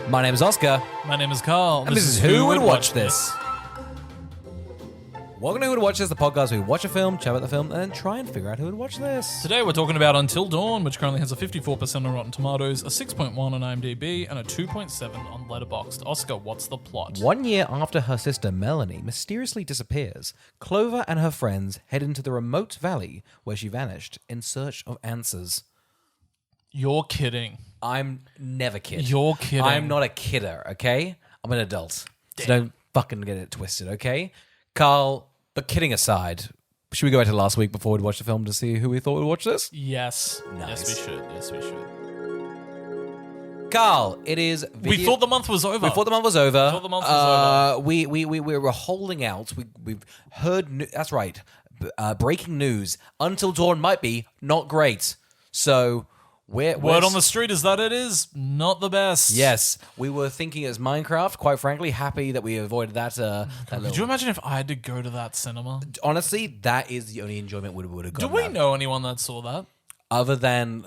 My name is Oscar. My name is Carl. And this is Who Would Watch This? Welcome to Who Would Watch This, the podcast where we watch a film, chat about the film, and then try and figure out who would watch this. Today we're talking about Until Dawn, which currently has a 54% on Rotten Tomatoes, a 6.1 on IMDb, and a 2.7 on Letterboxd. Oscar, what's the plot? 1 year after her sister Melanie mysteriously disappears, Clover and her friends head into the remote valley where she vanished in search of answers. You're kidding. I'm never kidding. You're kidding. I'm not a kidder, okay? I'm an adult. Damn. So don't fucking get it twisted, okay? Carl, but kidding aside, should we go back to last week before we'd watch the film to see who we thought would watch this? Yes. Nice. Yes, we should. Yes, we should. Carl, it is... We thought the month was over. We thought the month was over. over. We were holding out. We've heard... That's right. Breaking news. Until Dawn might be not great. So... Word on the street is that it is not the best. Yes, we were thinking as Minecraft. Quite frankly, happy that we avoided that. Could you imagine if I had to go to that cinema? Honestly, that is the only enjoyment we would have got. Do we know anyone that saw that? Other than,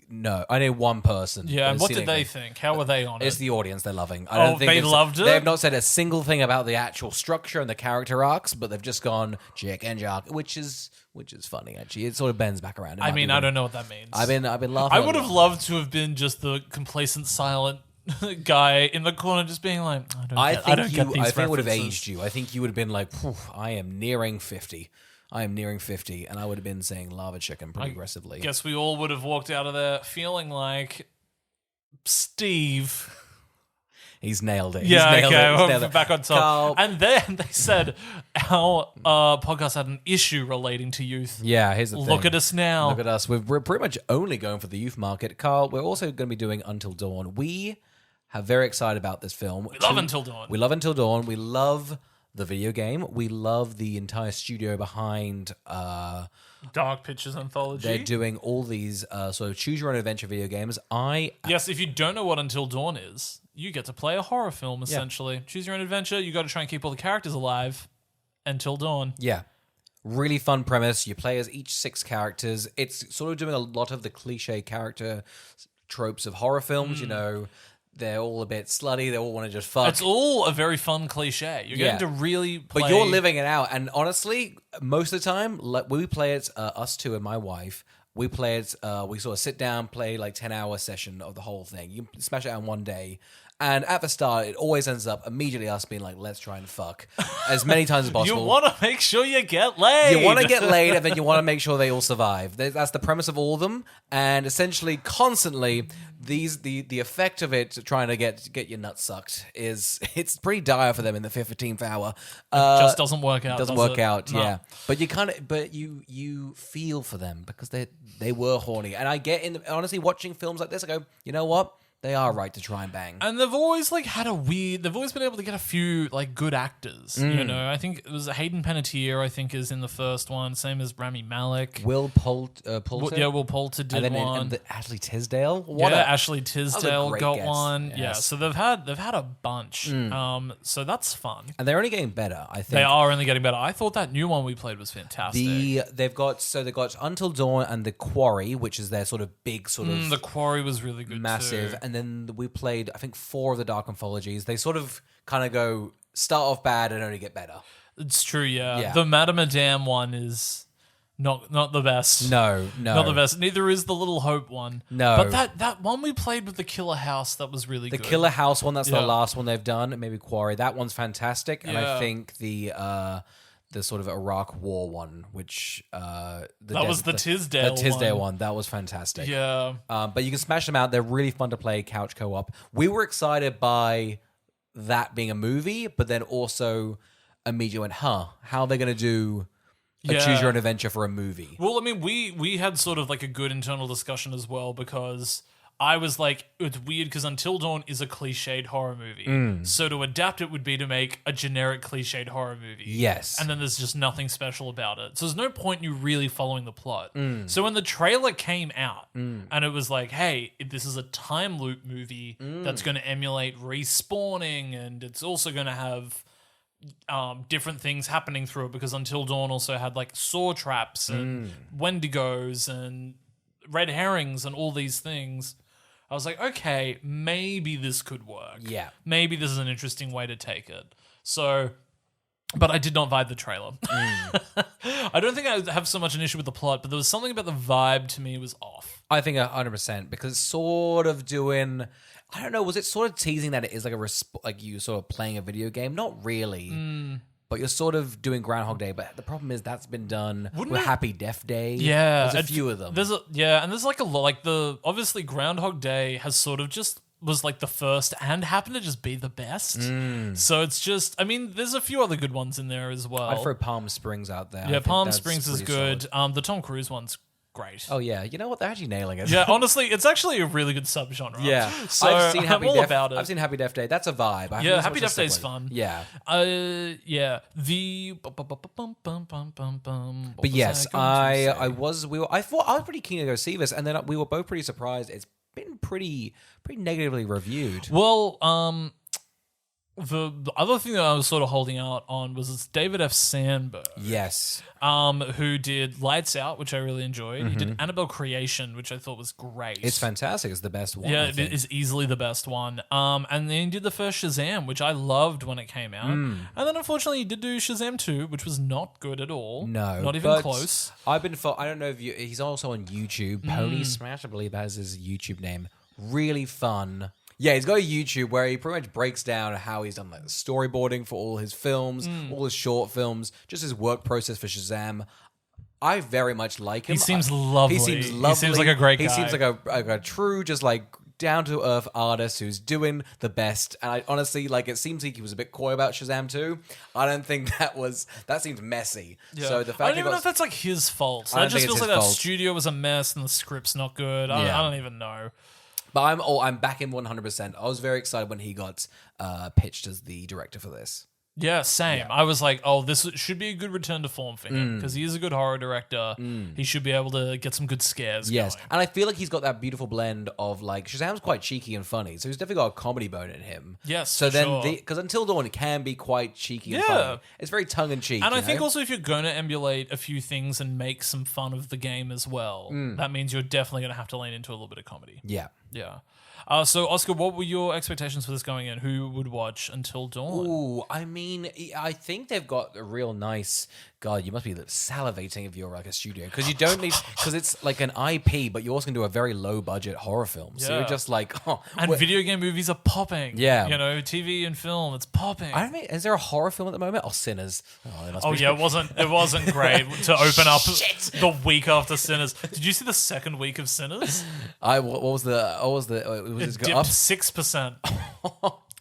no. I know one person. Yeah, and what did they think? How were they on it? It's the audience they're loving. I Oh, don't think they loved it? They have not said a single thing about the actual structure and the character arcs, but they've just gone Jack and Jack, which is funny, actually. It sort of bends back around. I mean, I don't know what that means. I've been laughing. I would have loved to have been just the complacent, silent guy in the corner just being like, I don't get these I think it would have references. aged you. I think you would have been like, I am nearing 50. I am nearing 50, and I would have been saying lava chicken pretty aggressively. Guess we all would have walked out of there feeling like Steve. He's nailed it. Yeah, He's nailed okay, it. He's nailed we're it. back on top. Carl. And then they said our podcast had an issue relating to youth. Yeah, here's the thing. Look at us now. Look at us. We're pretty much only going for the youth market. Carl, we're also going to be doing Until Dawn. We are very excited about this film. We love Until Dawn. We love Until Dawn. We love the video game. We love the entire studio behind... Dark Pictures Anthology. They're doing all these sort of choose-your-own-adventure video games. Yes, if you don't know what Until Dawn is, you get to play a horror film, essentially. Choose your own adventure. You got to try and keep all the characters alive until dawn. Yeah. Really fun premise. You play as each 6 characters. It's sort of doing a lot of the cliche character tropes of horror films, you know. They're all a bit slutty. They all want to just fuck. It's all a very fun cliche. You're getting to really play... But you're living it out. And honestly, most of the time, we play it, us two and my wife, we play it, we sort of sit down, play like 10-hour session of the whole thing. You smash it out in one day. And at the start, it always ends up immediately us being like, let's try and fuck as many times as possible. You want to make sure you get laid. You want to get laid, and then you want to make sure they all survive. That's the premise of all of them. And essentially, constantly, the effect of it trying to get your nuts sucked it's pretty dire for them in the 15th hour. Just doesn't work out. Doesn't work out. No. Yeah. But you feel for them because they were horny. And I get honestly watching films like this, I go, you know what? They are right to try and bang. And they've always they've always been able to get a few good actors. You know, I think it was Hayden Panettiere, I think, is in the first one, same as Rami Malek. Will Poulter? Will Poulter did and then one. and Ashley Tisdale? Ashley Tisdale great got guess. one. Yes. Yeah, so they've had a bunch. So that's fun. And they're only getting better, I think. They are only getting better. I thought that new one we played was fantastic. They've got Until Dawn and The Quarry, which is their sort of big The Quarry was really good massive. too. And then we played, I think, 4 of the Dark Anthologies. They sort of kind of go start off bad and only get better. It's true, yeah. Yeah. The Madame one is not the best. No. Not the best. Neither is the Little Hope one. No. But that one we played with the Killer House, that was really The good. Killer House one, that's the Yeah. last one they've done. Maybe Quarry. That one's fantastic. And I Yeah. think the sort of Iraq War one, which... That was the Tisdale The Tisdale one. one. That was fantastic. Yeah. But you can smash them out. They're really fun to play couch co-op. We were excited by that being a movie, but then also immediately went, how are they going to do a choose your own adventure for a movie? Well, I mean, we had sort of a good internal discussion as well, because I was like, it's weird because Until Dawn is a cliched horror movie. So to adapt it would be to make a generic cliched horror movie. Yes. And then there's just nothing special about it. So there's no point in you really following the plot. So when the trailer came out and it was like, hey, this is a time loop movie that's going to emulate respawning, and it's also going to have different things happening through it, because Until Dawn also had saw traps and Wendigos and red herrings and all these things. I was like, okay, maybe this could work. Yeah. Maybe this is an interesting way to take it. So, but I did not vibe the trailer. I don't think I have so much an issue with the plot, but there was something about the vibe to me was off. I think 100% because it's sort of doing. I don't know. Was it sort of teasing that it is like like you sort of playing a video game? Not really. But you're sort of doing Groundhog Day. But the problem is that's been done with Happy Death Day. Yeah, there's a few of them. And there's like a lot. Like obviously Groundhog Day has sort of just was like the first and happened to just be the best. So it's just, I mean, there's a few other good ones in there as well. I'd throw Palm Springs out there. Yeah, Palm Springs is good. The Tom Cruise one's great. Oh yeah, you know what? They're actually nailing it. Yeah, honestly, it's actually a really good subgenre. Yeah, so I've seen I'm all about it. I've seen Happy Death Day. That's a vibe. Happy Death Day is fun. Yeah. Yeah. The. But yes, I was pretty keen to go see this, and then we were both pretty surprised. It's been pretty negatively reviewed. Well, the other thing that I was sort of holding out on was it's David F. Sandberg. Yes. Who did Lights Out, which I really enjoyed. He did Annabelle Creation, which I thought was great. It's fantastic. It's the best one. Yeah, it is easily the best one. And then he did the first Shazam, which I loved when it came out. And then unfortunately he did do Shazam 2, which was not good at all. No. Not even close. I don't know if he's also on YouTube. Pony Smash, I believe that is his YouTube name. Really fun. Yeah, he's got a YouTube where he pretty much breaks down how he's done like the storyboarding for all his films, all his short films, just his work process for Shazam. I very much like him. He seems lovely. He seems lovely. He seems like a great guy. He seems like a true, just like down-to-earth artist who's doing the best. And I honestly, like, it seems like he was a bit coy about Shazam 2. I don't think that seemed messy. Yeah. So the fact I don't even know if that's like his fault. That just feels like that studio was a mess and the script's not good. I don't even know. But I'm back in 100%. I was very excited when he got pitched as the director for this. Yeah, same. Yeah. I was like, oh, this should be a good return to form for him because he is a good horror director. He should be able to get some good scares going. And I feel like he's got that beautiful blend of like Shazam's quite cheeky and funny, so he's definitely got a comedy bone in him. Yes, so then because Until Dawn can be quite cheeky and funny. It's very tongue in cheek. And I think also if you're going to emulate a few things and make some fun of the game as well, that means you're definitely going to have to lean into a little bit of comedy. Yeah. So, Oscar, what were your expectations for this going in? Who would watch Until Dawn? Ooh, I mean, I think they've got a real nice... God, you must be salivating if you're like a studio. Because you don't need... Because it's like an IP, but you also can do a very low-budget horror film. So you're just like... Oh, and video game movies are popping. Yeah. You know, TV and film, it's popping. I don't mean... Is there a horror film at the moment? Oh, Sinners. It wasn't great to open up the week after Sinners. Did you see the second week of Sinners? What was the... It dipped up 6%.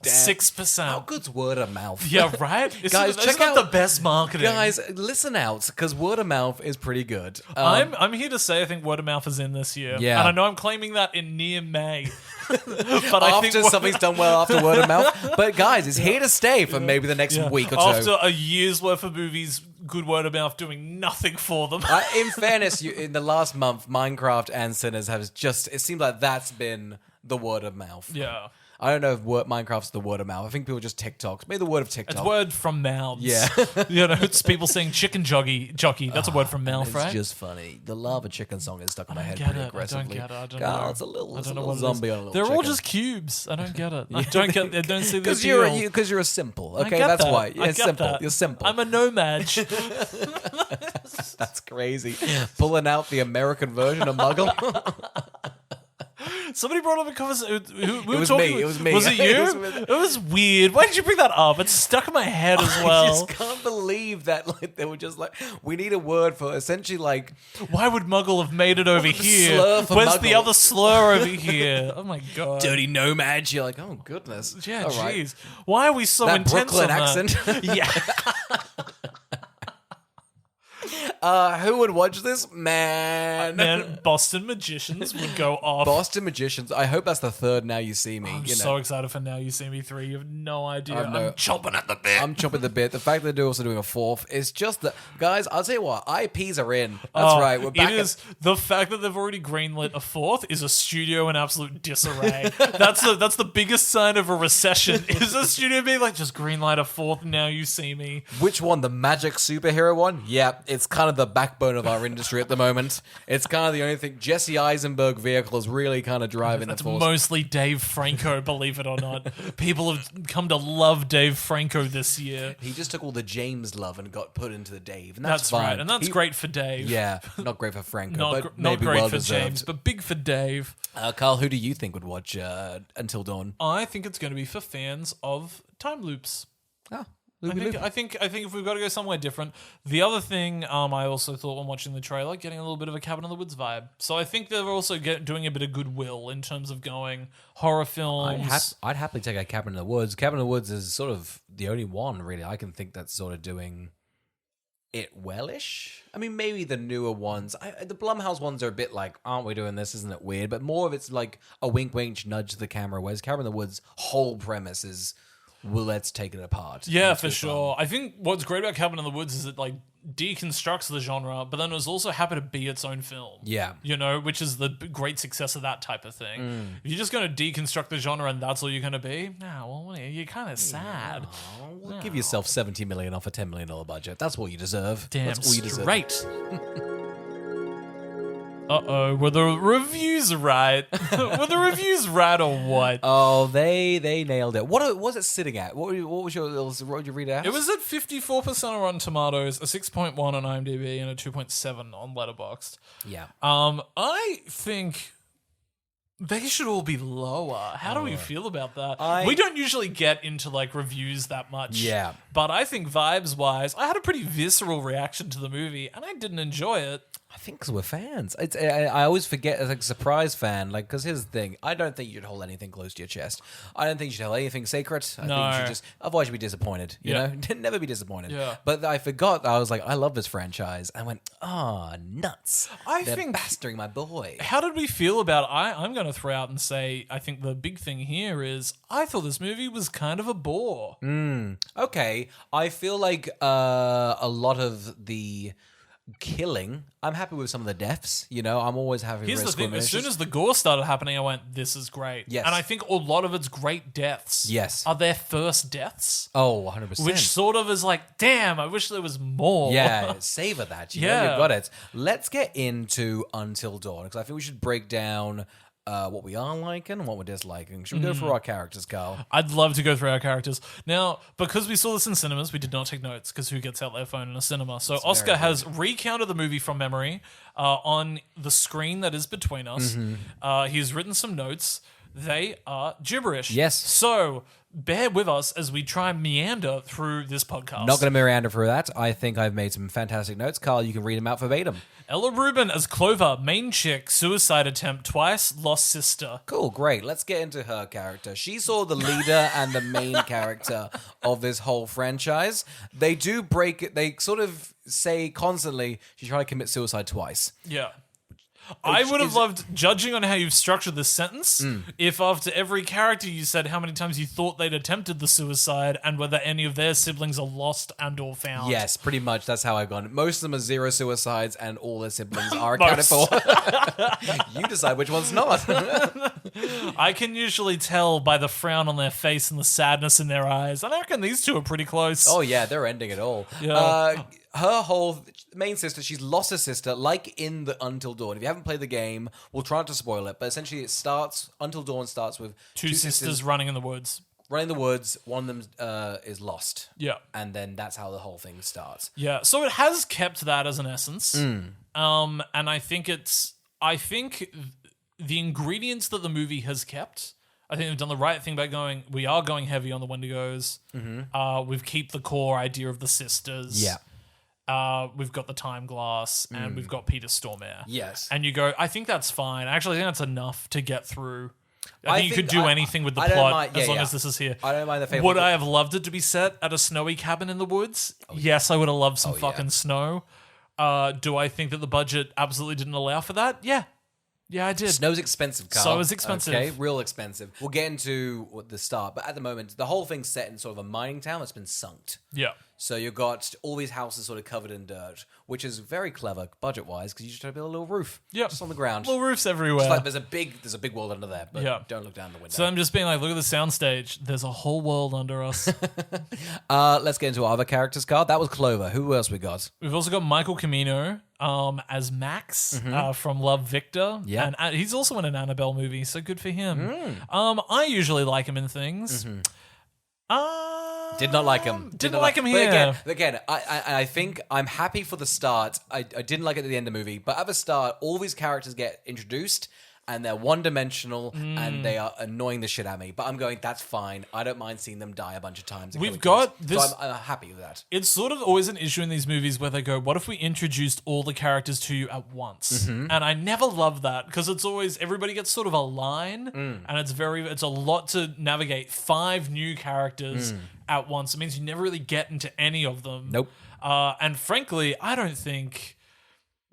6%. How good's word of mouth? Yeah, right? Guys, check out the best marketing. Guys, listen out, because word of mouth is pretty good. I'm here to say I think word of mouth is in this year. Yeah. And I know I'm claiming that in near May. But I think something's done well after word of mouth. But guys, it's here to stay for maybe the next week or two. After a year's worth of movies, good word of mouth doing nothing for them. In fairness, in the last month, Minecraft and Sinners have just... It seems like that's been the word of mouth. Yeah. I don't know if Minecraft's the word of mouth. I think people just TikToks. Maybe the word of TikTok. It's word from mouths. Yeah. You know, it's people saying chicken jockey. That's a word from mouth, right? It's just funny. The Lava Chicken song is stuck in my head pretty aggressively. I don't get it. I It's a little on zombie a little They're chicken. all just cubes. I don't get it. I don't see the Because you're a simple. Okay, that's why. You're simple. That. You're simple. I'm a nomad. That's crazy. Pulling out the American version of Muggle. Somebody brought up a conversation. It was me. Was it you? It was weird. Why did you bring that up? It's stuck in my head as well. I just can't believe that they were just like, we need a word for essentially like... Why would Muggle have made it over here? Where's Muggle? The other slur over here? Oh my God. Dirty nomad. You're like, oh goodness. Yeah, jeez. Why are we so that intense Brooklyn on that? accent. Yeah. Who would watch this? Man, Boston Magicians would go off. Boston Magicians. I hope that's the third Now You See Me. I'm so excited for Now You See Me 3. You have no idea. I'm chomping at the bit. I'm chomping the bit. The fact that they're also doing a fourth is just that, guys, I'll tell you what, IPs are in. That's right. We're back. The fact that they've already greenlit a fourth is a studio in absolute disarray. That's the biggest sign of a recession, is a studio being like, just greenlight a fourth Now You See Me. Which one? The magic superhero one? Yeah, it's kind of the backbone of our industry at the moment. It's kind of the only thing. Jesse Eisenberg vehicle is really kind of driving the It's force. mostly Dave Franco, believe it or not. People have come to love Dave Franco this year. He just took all the James love and got put into the Dave, and That's fine. right, and that's great for Dave. Yeah, not great for Franco, Not but not maybe great well for deserved. James, but big for Dave. Carl, who do you think would watch Until Dawn? I think it's going to be for fans of time loops. Oh, I think if we've got to go somewhere different. The other thing I also thought when watching the trailer, getting a little bit of a Cabin in the Woods vibe. So I think they're also doing a bit of goodwill in terms of going horror films. I'd happily take a Cabin in the Woods. Cabin in the Woods is sort of the only one, really, I can think that's sort of doing it wellish. I mean, maybe the newer ones. The Blumhouse ones are a bit like, aren't we doing this? Isn't it weird? But more of it's like a wink, wink, nudge to the camera, whereas Cabin in the Woods' whole premise is, well, let's take it apart. Yeah, Let's for go sure. I think what's great about Cabin in the Woods is it like deconstructs the genre, but then it was also happy to be its own film. Yeah. You know, which is the great success of that type of thing. If you're just going to deconstruct the genre and that's all you're going to be, well, you're kind of sad. Well, give yourself $70 million off a $10 million budget. That's what you deserve. Damn That's all you deserve. straight. Uh-oh, were the reviews right? Were the reviews right or what? Oh, they nailed it. What was it sitting at? What was your? What did you read out? It was at 54% on Rotten Tomatoes, a 6.1 on IMDb, and a 2.7 on Letterboxd. Yeah. I think they should all be lower. How do we feel about that? We don't usually get into like reviews that much. Yeah. But I think vibes-wise, I had a pretty visceral reaction to the movie, and I didn't enjoy it. I think because we're fans. I always forget as a surprise fan, like, because here's the thing. I don't think you should hold anything close to your chest. I don't think you should hold anything sacred. I think you should just, otherwise you'd be disappointed, you know? Never be disappointed. Yeah. But I forgot, I was like, I love this franchise. I went, nuts. They're think- bastering my boy. How did we feel about I'm going to throw out and say, I think the big thing here is I thought this movie was kind of a bore. Okay, I feel like a lot of the killing, I'm happy with some of the deaths. You know, I'm always happy with Here's the thing, as soon squirmishes. as the gore started happening, I went, this is great. Yes. And I think a lot of it's great deaths. Yes. Are their first deaths. Oh, 100%. Which sort of is like, damn, I wish there was more. Yeah, savor that. You know, Yeah. you've got it. Let's get into Until Dawn, because I think we should break down what we are liking and what we're disliking. Should we go through our characters, Carl? I'd love to go through our characters. Now, because we saw this in cinemas, we did not take notes, because who gets out their phone in a cinema? So Oscar has recounted the movie from memory on the screen that is between us. He's written some notes. They are gibberish. Yes. So bear with us as we try and meander through this podcast. Not going to meander through that. I think I've made some fantastic notes. Carl, you can read them out verbatim. Ella Rubin as Clover, main chick, suicide attempt twice, lost sister. Cool, great. Let's get into her character. She's sort of the leader and the main character of this whole franchise. They do break it. They sort of say constantly she's trying to commit suicide twice. Yeah. I would have loved, judging on how you've structured this sentence, if after every character you said how many times you thought they'd attempted the suicide and whether any of their siblings are lost and or found. Yes, pretty much. That's how I've gone. Most of them are 0 suicides and all their siblings are accounted for. You decide which one's not. I can usually tell by the frown on their face and the sadness in their eyes. And I reckon these two are pretty close. Oh, yeah, they're ending it all. Yeah. Her whole main sister, she's lost her sister, like in the Until Dawn. If you haven't played the game, we'll try not to spoil it, but essentially Until Dawn starts with Two sisters running in the woods. running in the woods. One of them is lost. Yeah. And then that's how the whole thing starts. Yeah. So it has kept that as an essence. And I think the ingredients that the movie has kept, I think they've done the right thing by we are going heavy on the Wendigos. We've kept the core idea of the sisters. Yeah. We've got the time glass and we've got Peter Stormare. Yes. And you go, I think that's fine. Actually, I think that's enough to get through. I think you could do anything with the I don't plot mind- as yeah, long yeah. as this is here. I don't mind the favorite. Would I have loved it to be set at a snowy cabin in the woods? Yes, I would have loved some fucking snow. Do I think that the budget absolutely didn't allow for that? Yeah. Yeah, I did. Snow's expensive, Carl. So is expensive. Okay, real expensive. We'll get into the start, but at the moment, the whole thing's set in sort of a mining town that's been sunk. Yeah. So you've got all these houses sort of covered in dirt, which is very clever budget-wise because you just have to build a little roof just on the ground. Little roofs everywhere. Just like there's a big world under there, but don't look down the window. So I'm just being like, look at the soundstage. There's a whole world under us. Let's get into our other characters card. That was Clover. Who else we got? We've also got Michael Camino as Max from Love, Victor. Yeah. And he's also in an Annabelle movie, so good for him. I usually like him in things. Did not like him. Didn't like him here. But again, I think I'm happy for the start. I didn't like it at the end of the movie, but at the start, all these characters get introduced and they're one-dimensional and they are annoying the shit at me. But I'm going, that's fine. I don't mind seeing them die a bunch of times. We've got this. So I'm happy with that. It's sort of always an issue in these movies where they go, what if we introduced all the characters to you at once? And I never love that because it's always, everybody gets sort of a line and it's a lot to navigate 5 new characters at once. It means you never really get into any of them. Nope. And frankly, I don't think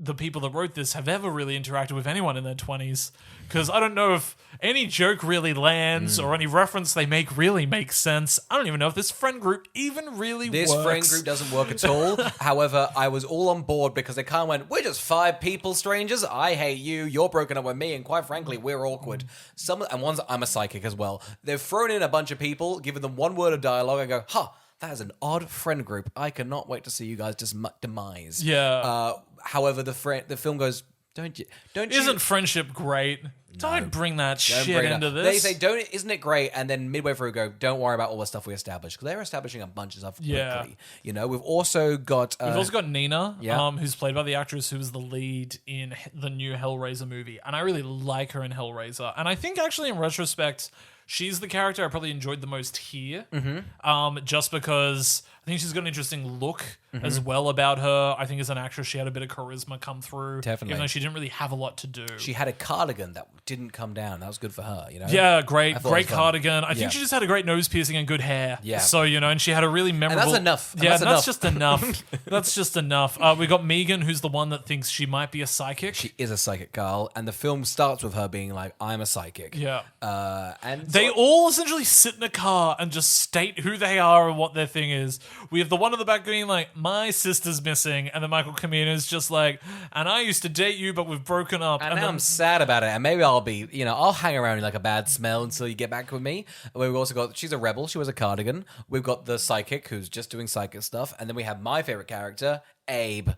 the people that wrote this have ever really interacted with anyone in their 20s because I don't know if any joke really lands or any reference they make really makes sense. I don't even know if this friend group even really works. This friend group doesn't work at all. However, I was all on board because they kind of went, we're just 5 people, strangers. I hate you. You're broken up with me. And quite frankly, we're awkward. I'm a psychic as well. They've thrown in a bunch of people, given them one word of dialogue. I go, that is an odd friend group. I cannot wait to see you guys just demise. Yeah. However, the film goes, don't you? Isn't friendship great? Don't bring that shit into this. They say, isn't it great? And then midway through go, don't worry about all the stuff we established. Because they're establishing a bunch of stuff quickly. You know, we've also got... Nina, who's played by the actress who was the lead in the new Hellraiser movie. And I really like her in Hellraiser. And I think actually in retrospect... she's the character I probably enjoyed the most here, just because I think she's got an interesting look as well about her. I think as an actress, she had a bit of charisma come through. Definitely. Even though she didn't really have a lot to do. She had a cardigan that didn't come down. That was good for her, you know? Yeah, great cardigan. I think she just had a great nose piercing and good hair. Yeah. So, and she had a really memorable... And that's enough. That's just enough. That's just enough. We got Megan, who's the one that thinks she might be a psychic. She is a psychic, Carl. And the film starts with her being like, I'm a psychic. Yeah. And they all essentially sit in a car and just state who they are and what their thing is. We have the one in the back being like, my sister's missing, and then Michael Camino's just like, and I used to date you, but we've broken up. And now I'm sad about it, and maybe I'll be, I'll hang around in like a bad smell until you get back with me. We've also got, she's a rebel, she was a cardigan. We've got the psychic who's just doing psychic stuff, and then we have my favorite character, Abe.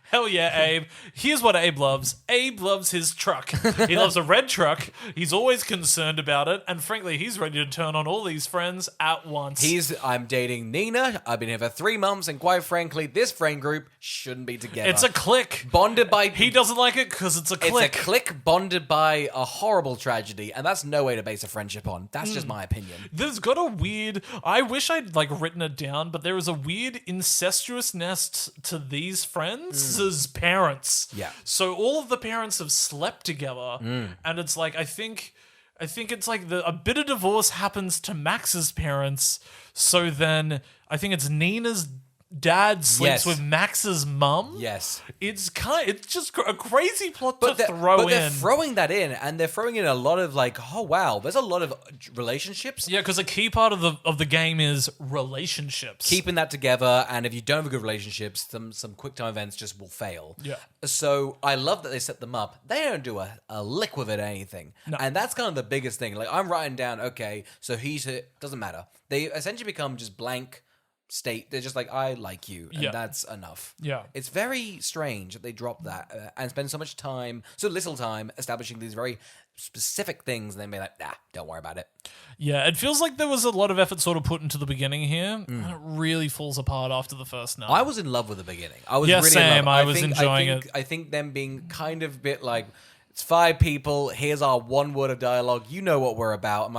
Hell yeah, Abe. Here's what Abe loves. Abe loves his truck. He loves a red truck. He's always concerned about it. And frankly, he's ready to turn on all these friends at once. I'm dating Nina. I've been here for 3 months. And quite frankly, this friend group shouldn't be together. It's a clique. Bonded by... He doesn't like it because it's a clique. It's a clique bonded by a horrible tragedy. And that's no way to base a friendship on. That's just my opinion. There's got a weird... I wish I'd written it down, but there is a weird incestuousness to these friends' parents. Yeah. So all of the parents have slept together, and it's like I think it's like a bit of divorce happens to Max's parents. So then I think it's Nina's dad sleeps with Max's mum. Yes. It's just a crazy plot to throw in. But they're throwing that in, and they're throwing in a lot of oh wow, there's a lot of relationships. Yeah, because a key part of the game is relationships. Keeping that together, and if you don't have a good relationships, some quick time events just will fail. Yeah. So I love that they set them up. They don't do a lick with it or anything. No. And that's kind of the biggest thing. I'm writing down, okay, so doesn't matter. They essentially become just blank state. They're just like, I like you, and that's enough. Yeah. It's very strange that they drop that and spend so little time establishing these very specific things, and then be like, nah, don't worry about it. Yeah, it feels like there was a lot of effort sort of put into the beginning here, and it really falls apart after the first night. I was in love with the beginning. I was really same. in love. I was enjoying it. I think them being kind of a bit like, it's 5 people, here's our one word of dialogue, you know what we're about.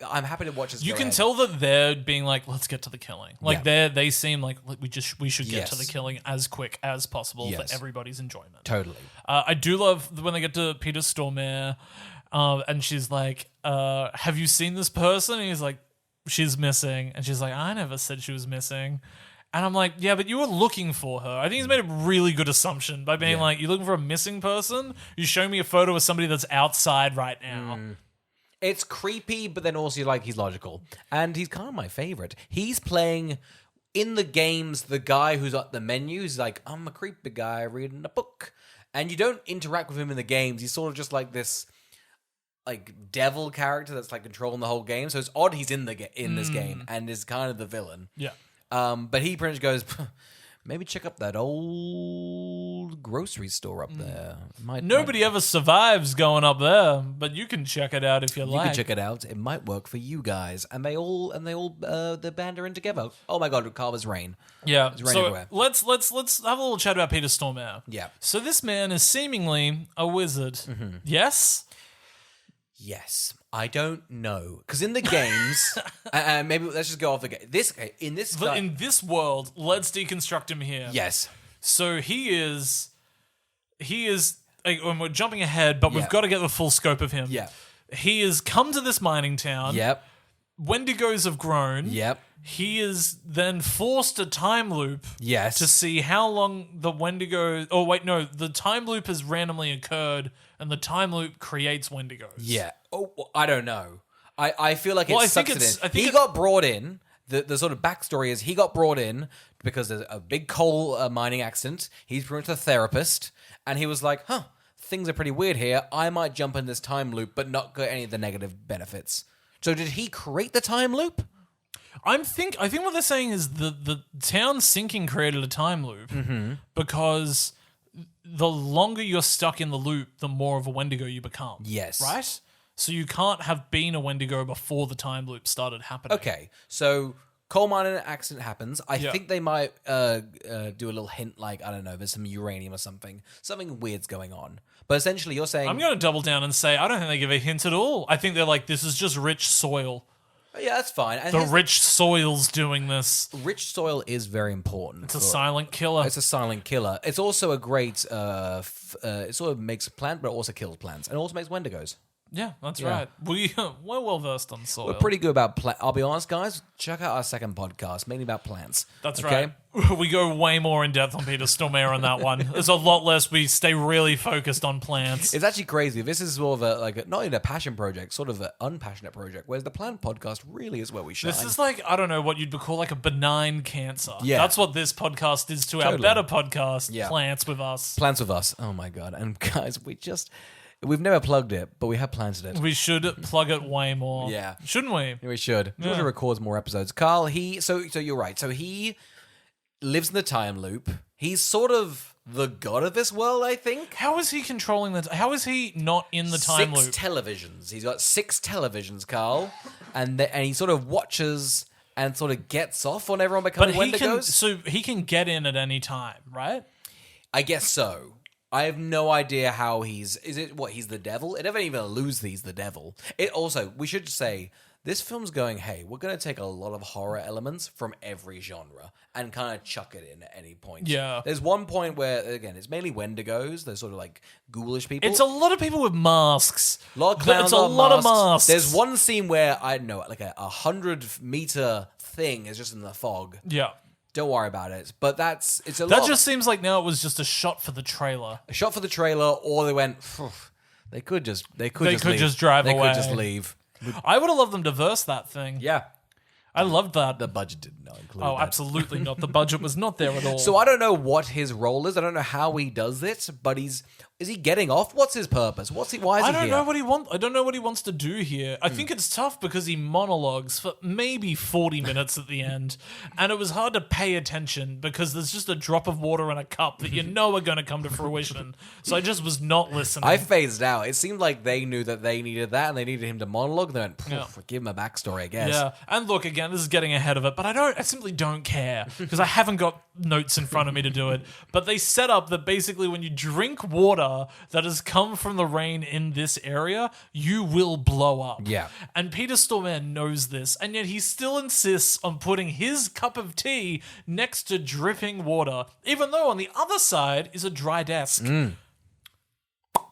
I'm happy to watch this. You can tell that they're being like, let's get to the killing. They seem like we should get to the killing as quick as possible for everybody's enjoyment. Totally. I do love when they get to Peter Stormare, and she's like, have you seen this person? And he's like, she's missing. And she's like, I never said she was missing. And I'm like, yeah, but you were looking for her. I think he's made a really good assumption by being like, you're looking for a missing person? You show me a photo of somebody that's outside right now. It's creepy, but then also he's logical. And he's kind of my favorite. He's playing in the games, the guy who's at the menu is like, I'm a creepy guy reading a book. And you don't interact with him in the games. He's sort of just like this like devil character that's like controlling the whole game. So it's odd he's in this game and is kind of the villain. Yeah. But he pretty much goes, maybe check up that old grocery store up there. Nobody ever survives going up there, but you can check it out if you like. You can check it out. It might work for you guys. And the band are in together. Oh my god, calm as rain. Yeah. It's rain so everywhere. let's have a little chat about Peter Stormare. Yeah. So this man is seemingly a wizard. Mm-hmm. Yes? Yes, I don't know because in the games, maybe let's just go off the game. In this world, let's deconstruct him here. yes, So he is, when we're jumping ahead, but we've got to get the full scope of him. yeah, He has come to this mining town. yep, Wendigos have grown. yep, He is then forced a time loop yes, to see how long the Wendigo... Oh, wait, no. The time loop has randomly occurred, and the time loop creates Wendigos. yeah. Oh, well, I don't know. I feel like Well, it's I think he got brought in. The sort of backstory is he got brought in because there's a big coal mining accident. He's pretty much a therapist, and he was like, things are pretty weird here. I might jump in this time loop, but not get any of the negative benefits. So did he create the time loop? I think what they're saying is the town sinking created a time loop because the longer you're stuck in the loop, the more of a Wendigo you become. Yes. Right? So you can't have been a Wendigo before the time loop started happening. Okay, so coal mining accident happens. I think they might do a little hint like, I don't know, there's some uranium or something. Something weird's going on. But essentially you're saying... I'm going to double down and say I don't think they give a hint at all. I think they're like, this is just rich soil. Yeah, that's fine. And The rich soil's doing this. rich soil is very important. It's a silent killer. It's a silent killer. It's also a great... it sort of makes plant, but it also kills plants. And it also makes Wendigos. Yeah, that's right. We're well versed on soil. We're pretty good about plants. I'll be honest, guys. Check out our second podcast, mainly about plants. That's okay? right. We go way more in depth on Peter Stormare on that one. There's a lot less. We stay really focused on plants. It's actually crazy. This is sort of not even a passion project, sort of an unpassionate project, whereas the plant podcast really is where we shine. This is like, I don't know what you'd call like a benign cancer. Yeah. That's what this podcast is to our Totally. better podcast, Yeah. Plants with Us. Plants with Us. Oh my god. And guys, we've never plugged it, but we have planted it. We should plug it way more. Yeah. Shouldn't we? We should. We want to record more episodes. Carl, so you're right. So he lives in the time loop. He's sort of the god of this world, I think. How is he controlling that? How is he not in the time loop? 6 televisions. He's got 6 televisions, Carl. And he sort of watches and sort of gets off on everyone becoming Wendigos. He can get in at any time, right? I guess so. I have no idea how he's the devil? It never even alludes that he's the devil. It also, we should say, this film's going, hey, we're going to take a lot of horror elements from every genre and kind of chuck it in at any point. Yeah. There's one point where, again, it's mainly Wendigos. They're sort of like ghoulish people. It's a lot of people with masks. A lot of clowns. It's a lot of masks. There's one scene where, I don't know, like a 100-meter thing is just in the fog. Yeah. Don't worry about it. But it's a lot. That just seems like now it was just a shot for the trailer. A shot for the trailer, or they went, they could just They leave. could just drive away. They could just leave. I would have loved them to verse that thing. Yeah. I loved that. The budget did not include Oh, that. absolutely not. The budget was not there at all. So I don't know what his role is. I don't know how he does it, but is he getting off? What's his purpose? Why is he I don't here? know what he wants. I don't know what he wants to do here. I think it's tough because he monologues for maybe 40 minutes at the end, and it was hard to pay attention because there's just a drop of water in a cup that you know are going to come to fruition. So I just was not listening. I phased out. It seemed like they knew that they needed that, and they needed him to monologue. They went, give him a backstory, I guess. Yeah, and look, again, this is getting ahead of it, but I simply don't care because I haven't got notes in front of me to do it. But they set up that basically when you drink water that has come from the rain in this area, you will blow up. Yeah. And Peter Stormare knows this, and yet he still insists on putting his cup of tea next to dripping water, even though on the other side is a dry desk.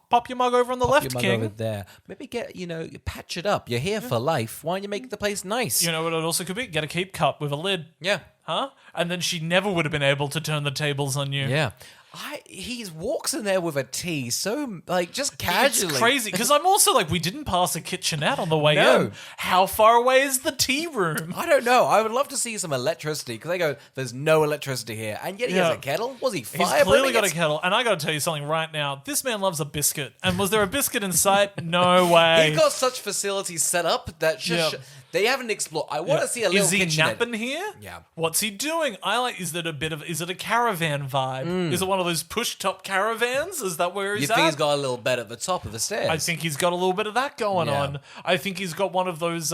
Pop your mug over on the left, Your mug King. over there. Maybe patch it up. You're here for life. Why don't you make the place nice? You know what it also could be? Get a keep cup with a lid. Yeah. Huh? And then she never would have been able to turn the tables on you. Yeah. He walks in there with a tea, so like just casually. It's crazy because I'm also like, we didn't pass a kitchenette on the way No. in. How far away is the tea room? I don't know. I would love to see some electricity because they go, "There's no electricity here," and yet he has a kettle. Was he fire? He's clearly got a kettle, and I got to tell you something right now. This man loves a biscuit, and was there a biscuit in sight? No way. He's got such facilities set up that just they haven't explored. I want to see a little. Is he kitchenette. napping here? Yeah. What's he doing? Is it a caravan vibe? Is it one of those push top caravans? Is that where he's You think at? he's got a little bed at the top of the stairs? I think he's got a little bit of that going on. I think he's got one of those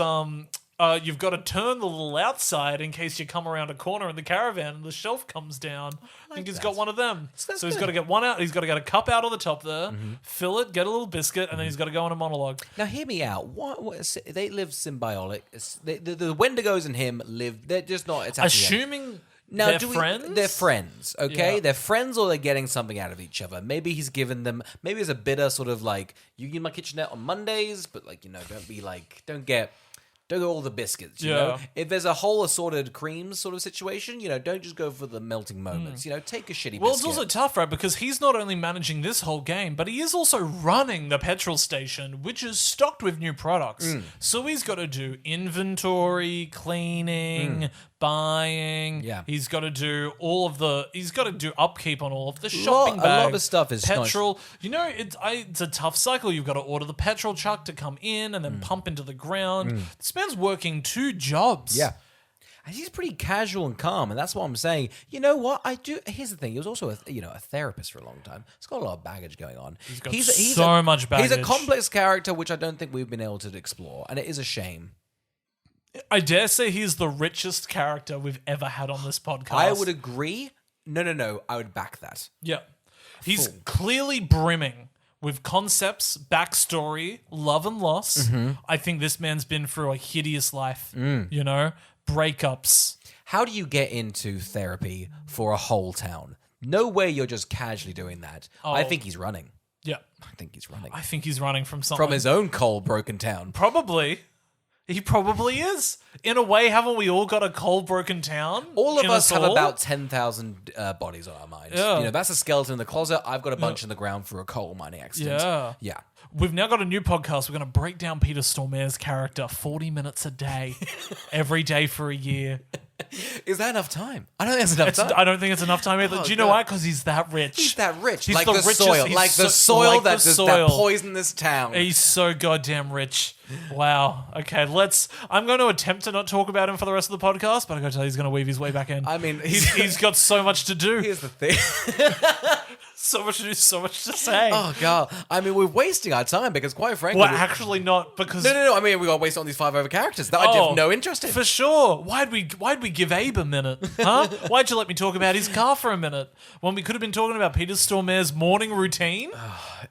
you've got to turn the little outside in case you come around a corner in the caravan and the shelf comes down. I think he's got one of them. So he's got to get one out. He's got to get a cup out on the top there, fill it, get a little biscuit, and then he's got to go on a monologue. Now, hear me out. They live symbiotic. The Wendigos and him live. They're just not. It's Assuming now, they're friends? They're friends, okay? Yeah. They're friends or they're getting something out of each other. Maybe he's given them, maybe it's a bitter sort of like, you get my kitchenette on Mondays, but like, don't get all the biscuits, you know? If there's a whole assorted creams sort of situation, don't just go for the melting moments. Take a shitty biscuit. Well, it's also tough, right? Because he's not only managing this whole game, but he is also running the petrol station, which is stocked with new products. So he's got to do inventory, cleaning, buying. Yeah. He's got to do he's got to do upkeep on all of the shopping bags. A lot of stuff is petrol. It's a tough cycle. You've got to order the petrol truck to come in and then pump into the ground. This man's working 2 jobs. Yeah. And he's pretty casual and calm, and that's what I'm saying. You know what? Here's the thing. He was also a therapist for a long time. He's got a lot of baggage going on. He's got much baggage. He's a complex character, which I don't think we've been able to explore, and it is a shame. I dare say he's the richest character we've ever had on this podcast. I would agree. No. I would back that. Yeah. He's clearly brimming with concepts, backstory, love and loss. I think this man's been through a hideous life, breakups. How do you get into therapy for a whole town? No way you're just casually doing that. I think he's running. Yeah. I think he's running. I think he's running from something. From his own cold, broken town. Probably. He probably is. In a way, haven't we all got a cold, broken town? All of us have about 10,000 bodies on our minds. Yeah. That's a skeleton in the closet. I've got a bunch in the ground for a coal mining accident. Yeah. We've now got a new podcast. We're going to break down Peter Stormare's character 40 minutes a day, every day for a year. Is that enough time? I don't think that's enough time. I don't think it's enough time either. Do you know why? Because he's that rich. He's that rich. He's like the the richest- soil. he's Like the so- soil like the that soil. poisoned this town. He's so goddamn rich. Wow. Okay, I'm going to attempt to not talk about him for the rest of the podcast, but I got to tell you, he's going to weave his way back in. I mean, he's got so much to do. Here's the thing. So much to do, so much to say. Oh, God. I mean, we're wasting our time because, quite frankly... Well, actually not, because... No. I mean, we got to waste on these 5 other characters that I have no interest in. For sure. Why'd we give Abe a minute? Huh? Why'd you let me talk about his car for a minute when we could have been talking about Peter Stormare's morning routine?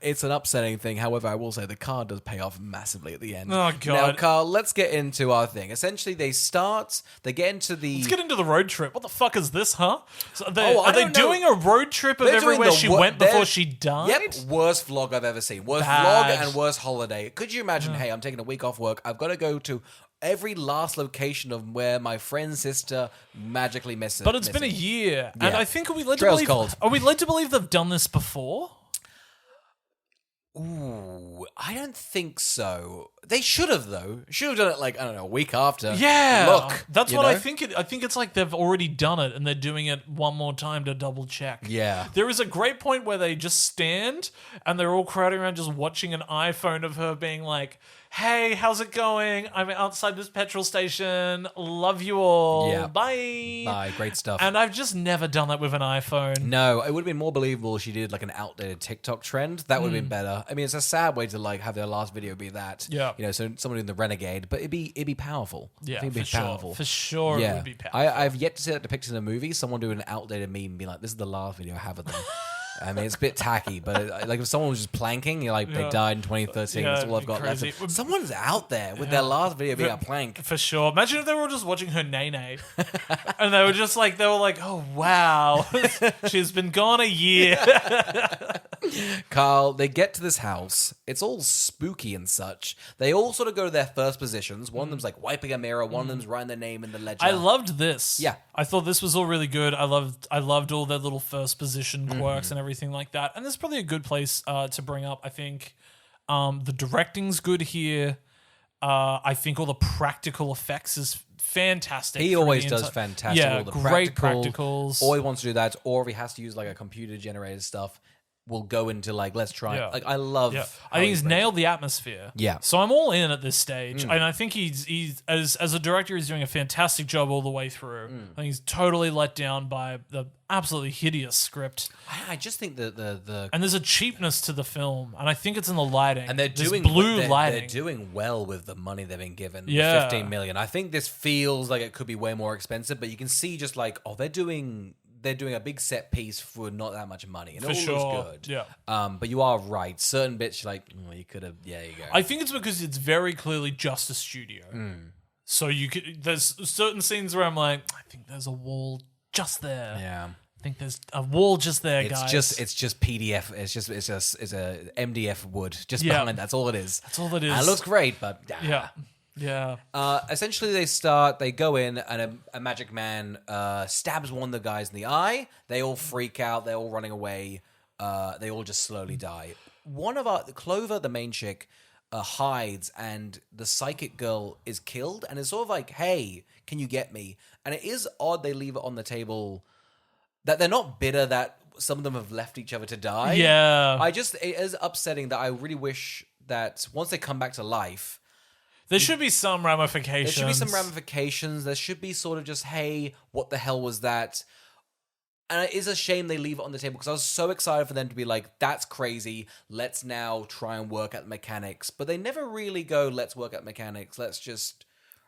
It's an upsetting thing. However, I will say the car does pay off massively at the end. Oh, God. Now, Carl, let's get into our thing. Essentially, they get into the... Let's get into the road trip. What the fuck is this, huh? So are I they don't know. doing a road trip of They're doing everywhere the she wo- went they're- before she died? Yep, worst vlog I've ever seen. Worst Bad. vlog and worst holiday. Could you imagine, hey, I'm taking a week off work. I've got to go to every last location of where my friend's sister magically misses. But it's been a year. And I think, are we led Trail's to cold. believe they've done this before? Ooh, I don't think so. They should have, though. Should have done it, like, I don't know, a week after. Yeah. Look. That's you what know? I think. I think it's like they've already done it and they're doing it one more time to double check. Yeah. There is a great point where they just stand and they're all crowding around just watching an iPhone of her being like, hey, how's it going? I'm outside this petrol station. Love you all. Yeah. Bye. Bye, great stuff. And I've just never done that with an iPhone. No, it would have been more believable if she did like an outdated TikTok trend. That would have been better. I mean, it's a sad way to like have their last video be that. Yeah. So someone doing the Renegade, but it'd be powerful. Yeah, I think it'd be for powerful. sure. For sure it would be powerful. I've yet to see that depicted in a movie. Someone doing an outdated meme and be like, this is the last video I have of them. I mean, it's a bit tacky, but like if someone was just planking, you're like, they died in 2013. Yeah, that's all I've it'd got be left. crazy. Someone's out there with their last video being a plank. For sure. Imagine if they were just watching her nene and they were like, oh, wow, she's been gone a year. Carl, they get to this house. It's all spooky and such. They all sort of go to their first positions. One of them's like wiping a mirror. One of them's writing their name in the ledger. I loved this. Yeah. I thought this was all really good. I loved all their little first position quirks and everything like that. And this is probably a good place to bring up. I think the directing's good here. I think all the practical effects is fantastic. He always does fantastic. Yeah, all the great practicals. Or he wants to do that, or if he has to use like a computer generated stuff, we'll go into like, let's try. Yeah. Like I love. Yeah. I think he's nailed the atmosphere. Yeah. So I'm all in at this stage, and I think he's as a director, he's doing a fantastic job all the way through. I think he's totally let down by the absolutely hideous script. I just think that the And there's a cheapness to the film, and I think it's in the lighting. and they're This doing blue lighting. They're doing well with the money they've been given. Yeah. 15 million. I think this feels like it could be way more expensive, but you can see just like, oh, they're doing a big set piece for not that much money, and For it all sure. looks good. Yeah. But you are right. Certain bits, you're like, oh, you could have. Yeah, you go. I think it's because it's very clearly just a studio. So there's certain scenes where I'm like, I think there's a wall just there. yeah. I think there's a wall just there, It's guys. just PDF. It's a MDF wood just Yeah. behind. That's all it is. That's all it is. And it looks great, but Yeah. Yeah. Essentially, they go in, and a magic man stabs one of the guys in the eye. They all freak out. They're all running away. They all just slowly die. One of Clover, the main chick, hides, and the psychic girl is killed. And it's sort of like, hey, can you get me? And it is odd they leave it on the table, that they're not bitter that some of them have left each other to die. Yeah. It is upsetting that I really wish that once they come back to life, There should be some ramifications. there should be some ramifications. There should be sort of just, hey, what the hell was that? And it is a shame they leave it on the table, because I was so excited for them to be like, that's crazy. Let's now try and work at the mechanics. But they never really go, let's work at mechanics. Let's just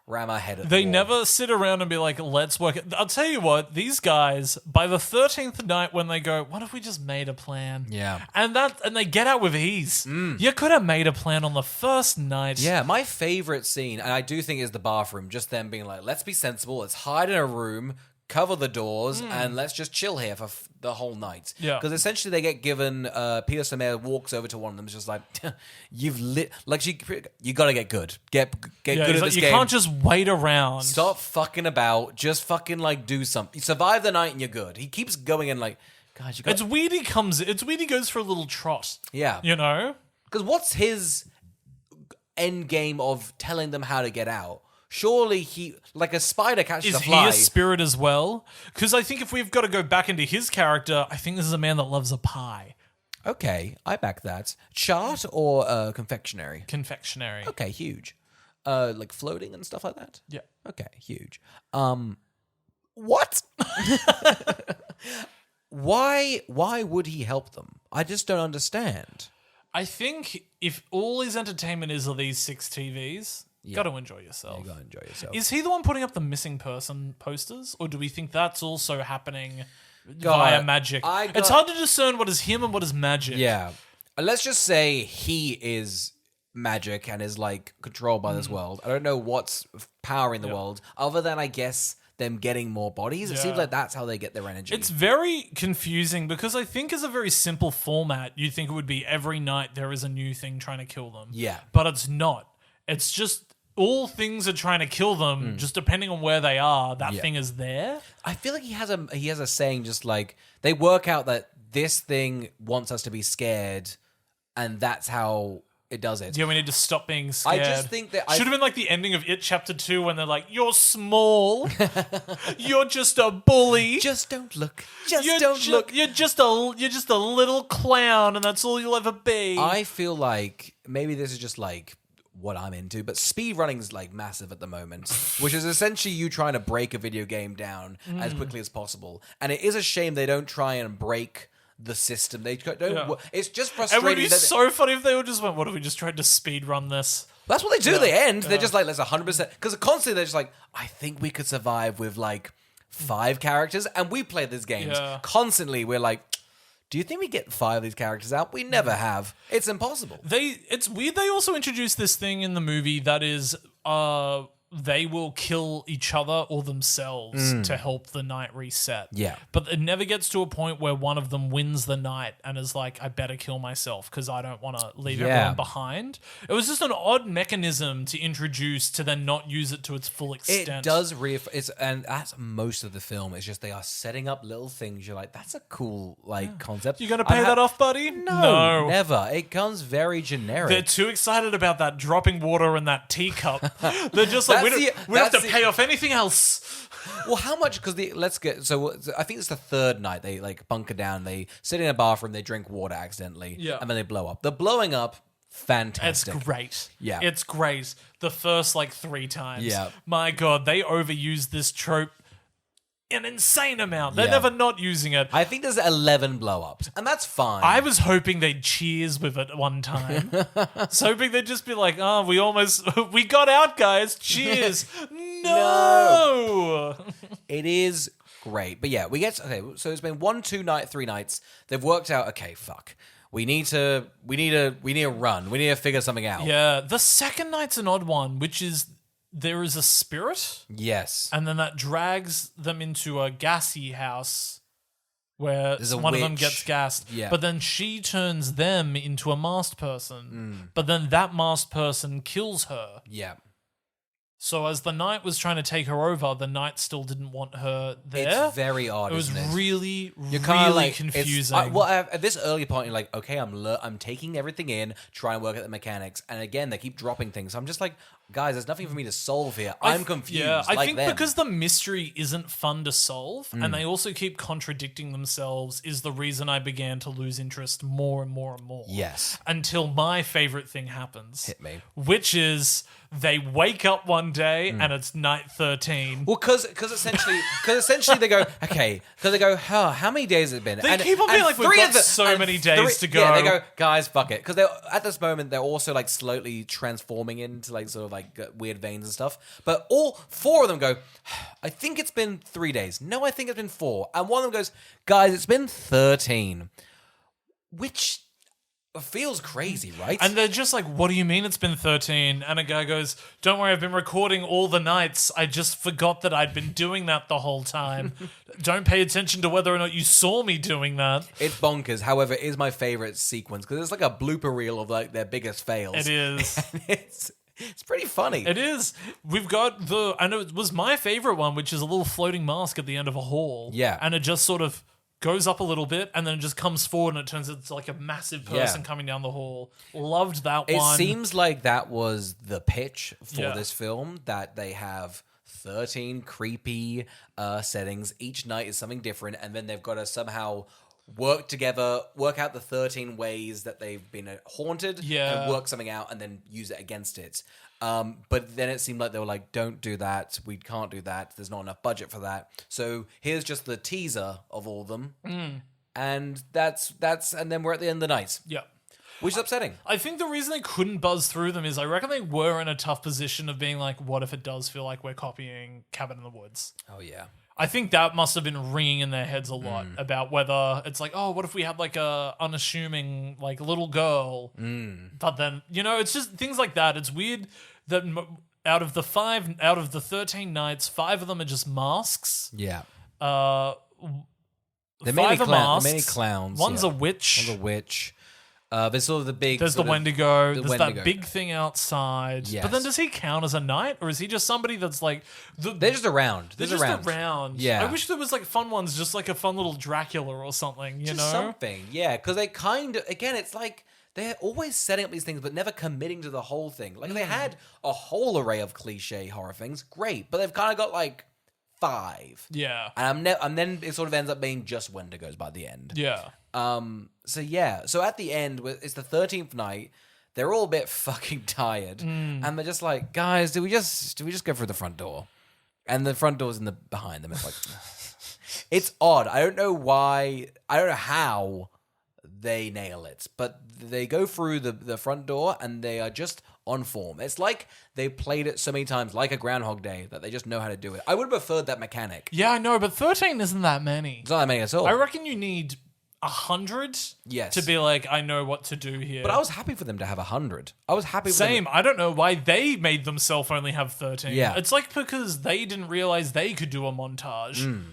ram our head at They the wall. never sit around and be like, let's work it. I'll tell you what, these guys, by the 13th night when they go, what if we just made a plan? Yeah. And they get out with ease. You could have made a plan on the first night. Yeah, my favorite scene, and I do think is the bathroom, just them being like, let's be sensible, let's hide in a room, cover the doors, and let's just chill here for the whole night. Yeah. Because essentially they get given, Peter Samare walks over to one of them, is just like, you gotta get good. Get Yeah, good he's at like, this you game. can't just wait around. Stop fucking about, just fucking like do something. You survive the night and you're good. He keeps going and like, God, you got It's weird he goes for a little trot. Yeah. You know? Because what's his end game of telling them how to get out? Surely he, like a spider catches Is a he fly. a spirit as well? Because I think if we've got to go back into his character, I think this is a man that loves a pie. Okay, I back that. Chart or confectionery? Confectionery. Okay, huge. Like floating and stuff like that? Yeah. Okay, huge. What? Why would he help them? I just don't understand. I think if all his entertainment is are these 6 TVs, got to enjoy yourself. You gotta enjoy yourself. Is he the one putting up the missing person posters? Or do we think that's also happening via magic? It's hard to discern what is him and what is magic. Yeah. Let's just say he is magic and is like controlled by this world. I don't know what's powering the world other than, I guess, them getting more bodies. It seems like that's how they get their energy. It's very confusing because I think as a very simple format, you'd think it would be every night there is a new thing trying to kill them. Yeah. But it's not. It's just all things are trying to kill them, just depending on where they are, that thing is there. I feel like he has a saying, just like they work out that this thing wants us to be scared, and that's how it does it. Yeah, we need to stop being scared. I just think that should have been like the ending of It Chapter 2 when they're like, "You're small, you're just a bully, Just don't look. Don't look. You're just a little clown, and that's all you'll ever be." I feel like maybe this is just like what I'm into, but speed running is like massive at the moment, which is essentially you trying to break a video game down as quickly as possible. And it is a shame they don't try and break the system. They don't. Yeah. It's just It frustrating. would be that so funny if they would just went, "What if we just tried to speed run this?" That's what they do at the end. They're just like, let's 100%. Because constantly they're just like, I think we could survive with like 5 characters. And we play these games. Yeah. Constantly we're like, do you think we get 5 of these characters out? We never have. It's impossible. It's weird. They also introduced this thing in the movie that is they will kill each other or themselves to help the night reset. Yeah. But it never gets to a point where one of them wins the night and is like, I better kill myself because I don't want to leave everyone behind. It was just an odd mechanism to introduce to then not use it to its full extent. It does and that's most of the film. It's just they are setting up little things. You're like, that's a cool concept. You gonna pay that off, buddy? No, never. It comes very generic. They're too excited about that dropping water in that teacup. They're just like, we don't have to pay off anything else. Well, how much? Because I think it's the third night they like bunker down. They sit in a bathroom. They drink water accidentally. Yeah. And then they blow up. The blowing up, fantastic. It's great. Yeah. It's great. The first 3 times. Yeah. My God, they overuse this trope an insane amount. They're Yeah. never not using it. I think there's 11 blow-ups, and that's fine. I was hoping they'd cheers with it one time. I was hoping they'd just be like, oh, we got out, guys. Cheers. No. It is great. But yeah, so it's been 1, 2 night, 3 nights. They've worked out, okay, fuck. We need to run. We need to figure something out. Yeah. The second night's an odd one, which is there is a spirit. Yes. And then that drags them into a gassy house where one of them gets gassed. Yeah. But then she turns them into a masked person. But then that masked person kills her. Yeah. So as the knight was trying to take her over, the knight still didn't want her there. It's very odd. It was isn't it? really, You're kinda really confusing. At this early point, you're like, okay, I'm taking everything in, try and work at the mechanics, and again, they keep dropping things. So I'm just like, guys, there's nothing for me to solve here. I'm confused. Yeah, I like think them. because the mystery isn't fun to solve, and they also keep contradicting themselves, is the reason I began to lose interest more and more and more. Yes. Until my favorite thing happens. Hit me. Which is they wake up one day and it's night 13. Well, because essentially they go, okay, because they go, how many days has it been? They keep on being like, we've got so many days to go. Yeah, they go, guys, fuck it. Because at this moment, they're also like slowly transforming into like sort of like weird veins and stuff. But all 4 of them go, I think it's been 3 days. No, I think it's been 4. And one of them goes, guys, it's been 13. Which feels crazy, right? And they're just like, what do you mean it's been 13? And a guy goes, don't worry, I've been recording all the nights. I just forgot that I'd been doing that the whole time. Don't pay attention to whether or not you saw me doing that. It's bonkers. However, it is my favorite sequence because it's like a blooper reel of like their biggest fails. It is. And it's pretty funny. It is. We've got I know it was my favorite one, which is a little floating mask at the end of a hall. Yeah. And it just sort of goes up a little bit and then it just comes forward and it turns into like a massive person coming down the hall. Loved that one. It seems like that was the pitch for Yeah. this film, that they have 13 creepy settings. Each night is something different, and then they've got to somehow work together, work out the 13 ways that they've been haunted, Yeah. and work something out and then use it against it. But then it seemed like they were like, don't do that. We can't do that. There's not enough budget for that. So here's just the teaser of all of them. And that's and then we're at the end of the night, Yeah. which is upsetting. I think the reason they couldn't buzz through them is I reckon they were in a tough position of being like, what if it does feel like we're copying Cabin in the Woods? Oh, yeah. I think that must have been ringing in their heads a lot about whether it's like, oh, what if we had like a unassuming like little girl? But then, it's just things like that. It's weird that out of the 13 nights, 5 of them are just masks. Yeah. They're 5 mainly are masks. mainly clowns. One's yeah. a witch. One's a witch. There's sort of the big... There's the sort of- Wendigo. the There's Wendigo. that big thing outside. Yes. But then does he count as a knight? Or is he just somebody that's like... They're just around. They're just around. Yeah. I wish there was like fun ones, just like a fun little Dracula or something, you Just know? something. Yeah, because they kind of... Again, it's like... They're always setting up these things, but never committing to the whole thing. Like, they had a whole array of cliche horror things. Great. But they've kind of got, like, 5. Yeah. And then it sort of ends up being just Wendigos by the end. Yeah. So at the end, it's the 13th night. They're all a bit fucking tired, and they're just like, guys, do we just go through the front door? And the front door's behind them. It's like, it's odd. I don't know why. I don't know how they nail it, but they go through the front door and they are just on form. It's like they played it so many times, like a Groundhog Day, that they just know how to do it. I would have preferred that mechanic. Yeah, I know, but 13 isn't that many. It's not that many at all. I reckon you need 100 Yes. to be like, I know what to do here. But I was happy for them to have 100. I was happy for Same. them. I don't know why they made themselves only have 13. Yeah. It's like because they didn't realize they could do a montage.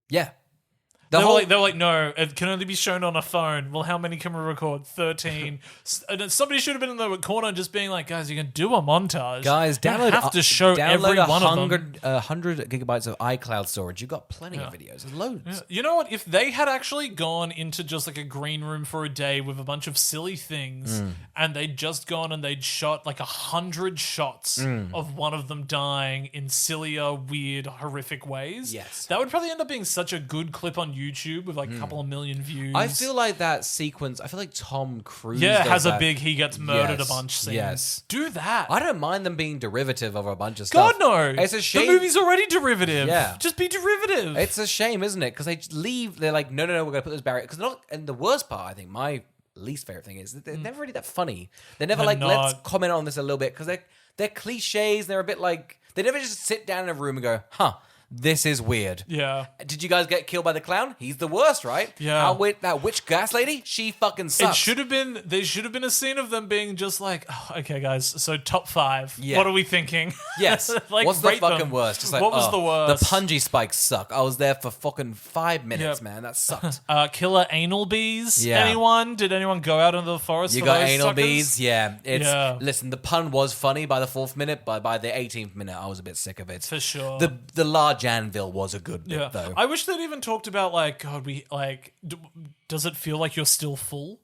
Yeah. They were like, no, it can only be shown on a phone. Well, how many can we record? 13. And somebody should have been in the corner just being like, guys, you can do a montage. Guys, you don't have to show every one of them. 100 gigabytes of iCloud storage. You've got plenty of videos. There's loads. Yeah. You know what? If they had actually gone into just like a green room for a day with a bunch of silly things and they'd just gone and they'd shot like 100 shots of one of them dying in sillier, weird, horrific ways, Yes. that would probably end up being such a good clip on YouTube with like a couple of million views. I feel like that sequence, I feel like Tom Cruise has does a big he gets murdered a bunch scene. Yes. Do that. I don't mind them being derivative of a bunch of stuff. God, no. It's a shame. The movie's already derivative. Yeah. Just be derivative. It's a shame, isn't it? Because they just leave. They're like, no, we're going to put this barrier. Because not. And the worst part, I think, my least favorite thing is that they're never really that funny. They're never They're like, let's not. comment on this a little bit. Because they're cliches. They're a bit like, they never just sit down in a room and go, huh, this is weird. Yeah. Did you guys get killed by the clown? He's the worst, right? Yeah. That witch gas lady, she fucking sucks. It should have been. There should have been a scene of them being just like, oh, okay, guys. So top 5. Yeah. What are we thinking? Yes. Like, what's the rate fucking them. worst? Just like, What was the worst? The punji spikes suck. I was there for fucking 5 minutes, Yep. man. That sucked. Killer anal bees. Yeah. Anyone? Did anyone go out into the forest? You for got those anal suckers? bees? Yeah. Yeah. Listen, the pun was funny by the 4th minute, but by the 18th minute, I was a bit sick of it. For sure. The large anvil was a good bit, though. I wish they'd even talked about like, God, does it feel like you're still full?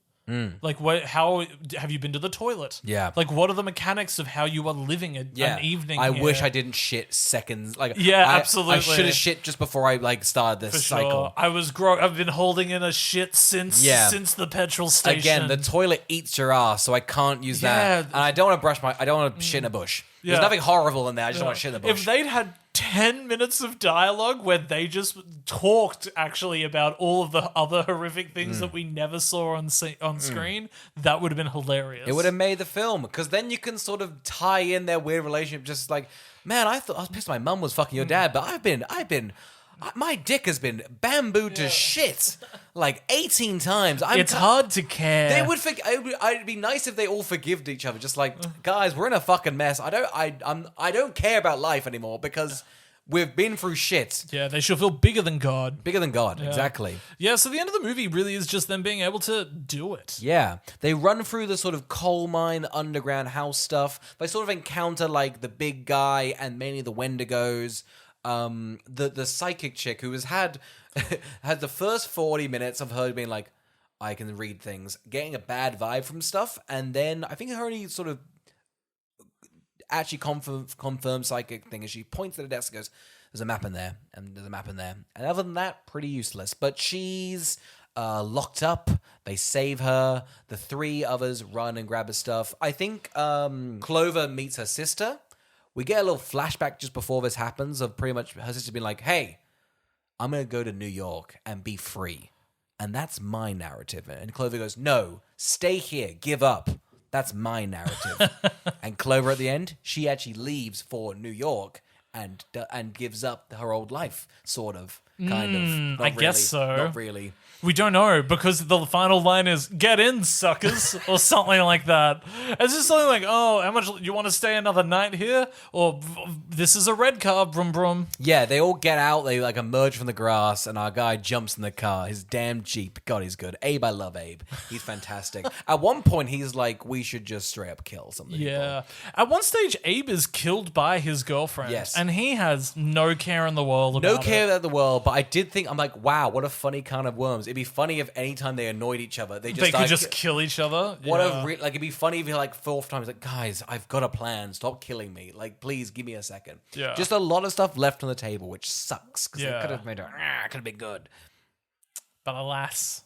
Like, how have you been to the toilet? Yeah. Like, what are the mechanics of how you are living an evening? I here? wish I didn't shit seconds. Like, Yeah, I absolutely. should have shit just before I started this For cycle. sure. I've been holding in a shit since the petrol station. Again, the toilet eats your ass, so I can't use Yeah. that. And I don't want to I don't want to shit in a bush. Yeah. There's nothing horrible in there. I just want to shit in a bush. If they'd had 10 minutes of dialogue where they just talked actually about all of the other horrific things that we never saw on screen, that would have been hilarious. It would have made the film, because then you can sort of tie in their weird relationship. Just like, man, I was pissed my mum was fucking your dad, but my dick has been bambooed to shit like 18 times. It's hard to care. They would. It'd be nice if they all forgived each other. Just like, guys, we're in a fucking mess. I don't care about life anymore because we've been through shit. Yeah, they should feel bigger than God. Bigger than God, exactly. Yeah, so the end of the movie really is just them being able to do it. Yeah, they run through the sort of coal mine, underground house stuff. They sort of encounter like the big guy and many of the Wendigos. The psychic chick who has had the first 40 minutes of her being like, I can read things, getting a bad vibe from stuff, and then I think her only sort of actually confirmed psychic thing is she points at the desk and goes, there's a map in there, and there's a map in there. And other than that, pretty useless. But she's locked up. They save her. The 3 others run and grab her stuff. I think Clover meets her sister. We get a little flashback just before this happens of pretty much her sister being like, hey, I'm going to go to New York and be free. And that's my narrative. And Clover goes, no, stay here, give up. That's my narrative. And Clover at the end, she actually leaves for New York and gives up her old life, sort of, kind of. Not I guess so. Not really. We don't know, because the final line is "Get in, suckers" or something like that. It's just something like, "Oh, how much you want to stay another night here?" Or "This is a red car, brum brum." Yeah, they all get out. They like emerge from the grass, and our guy jumps in the car. His damn Jeep. God, he's good. Abe, I love Abe. He's fantastic. At one point, he's like, "We should just straight up kill something." Yeah. At one stage, Abe is killed by his girlfriend. Yes. And he has no care in the world about No care it. about the world, but I did think, I'm like, wow, what a funny kind of worms. It'd be funny if anytime they annoyed each other, they Could just kill each other. What Yeah. like it'd be funny if you're like 4th time, it's like, guys, I've got a plan. Stop killing me. Like, please give me a second. Yeah. Just a lot of stuff left on the table, which sucks because Yeah. it could have made it. Could have been good. But alas.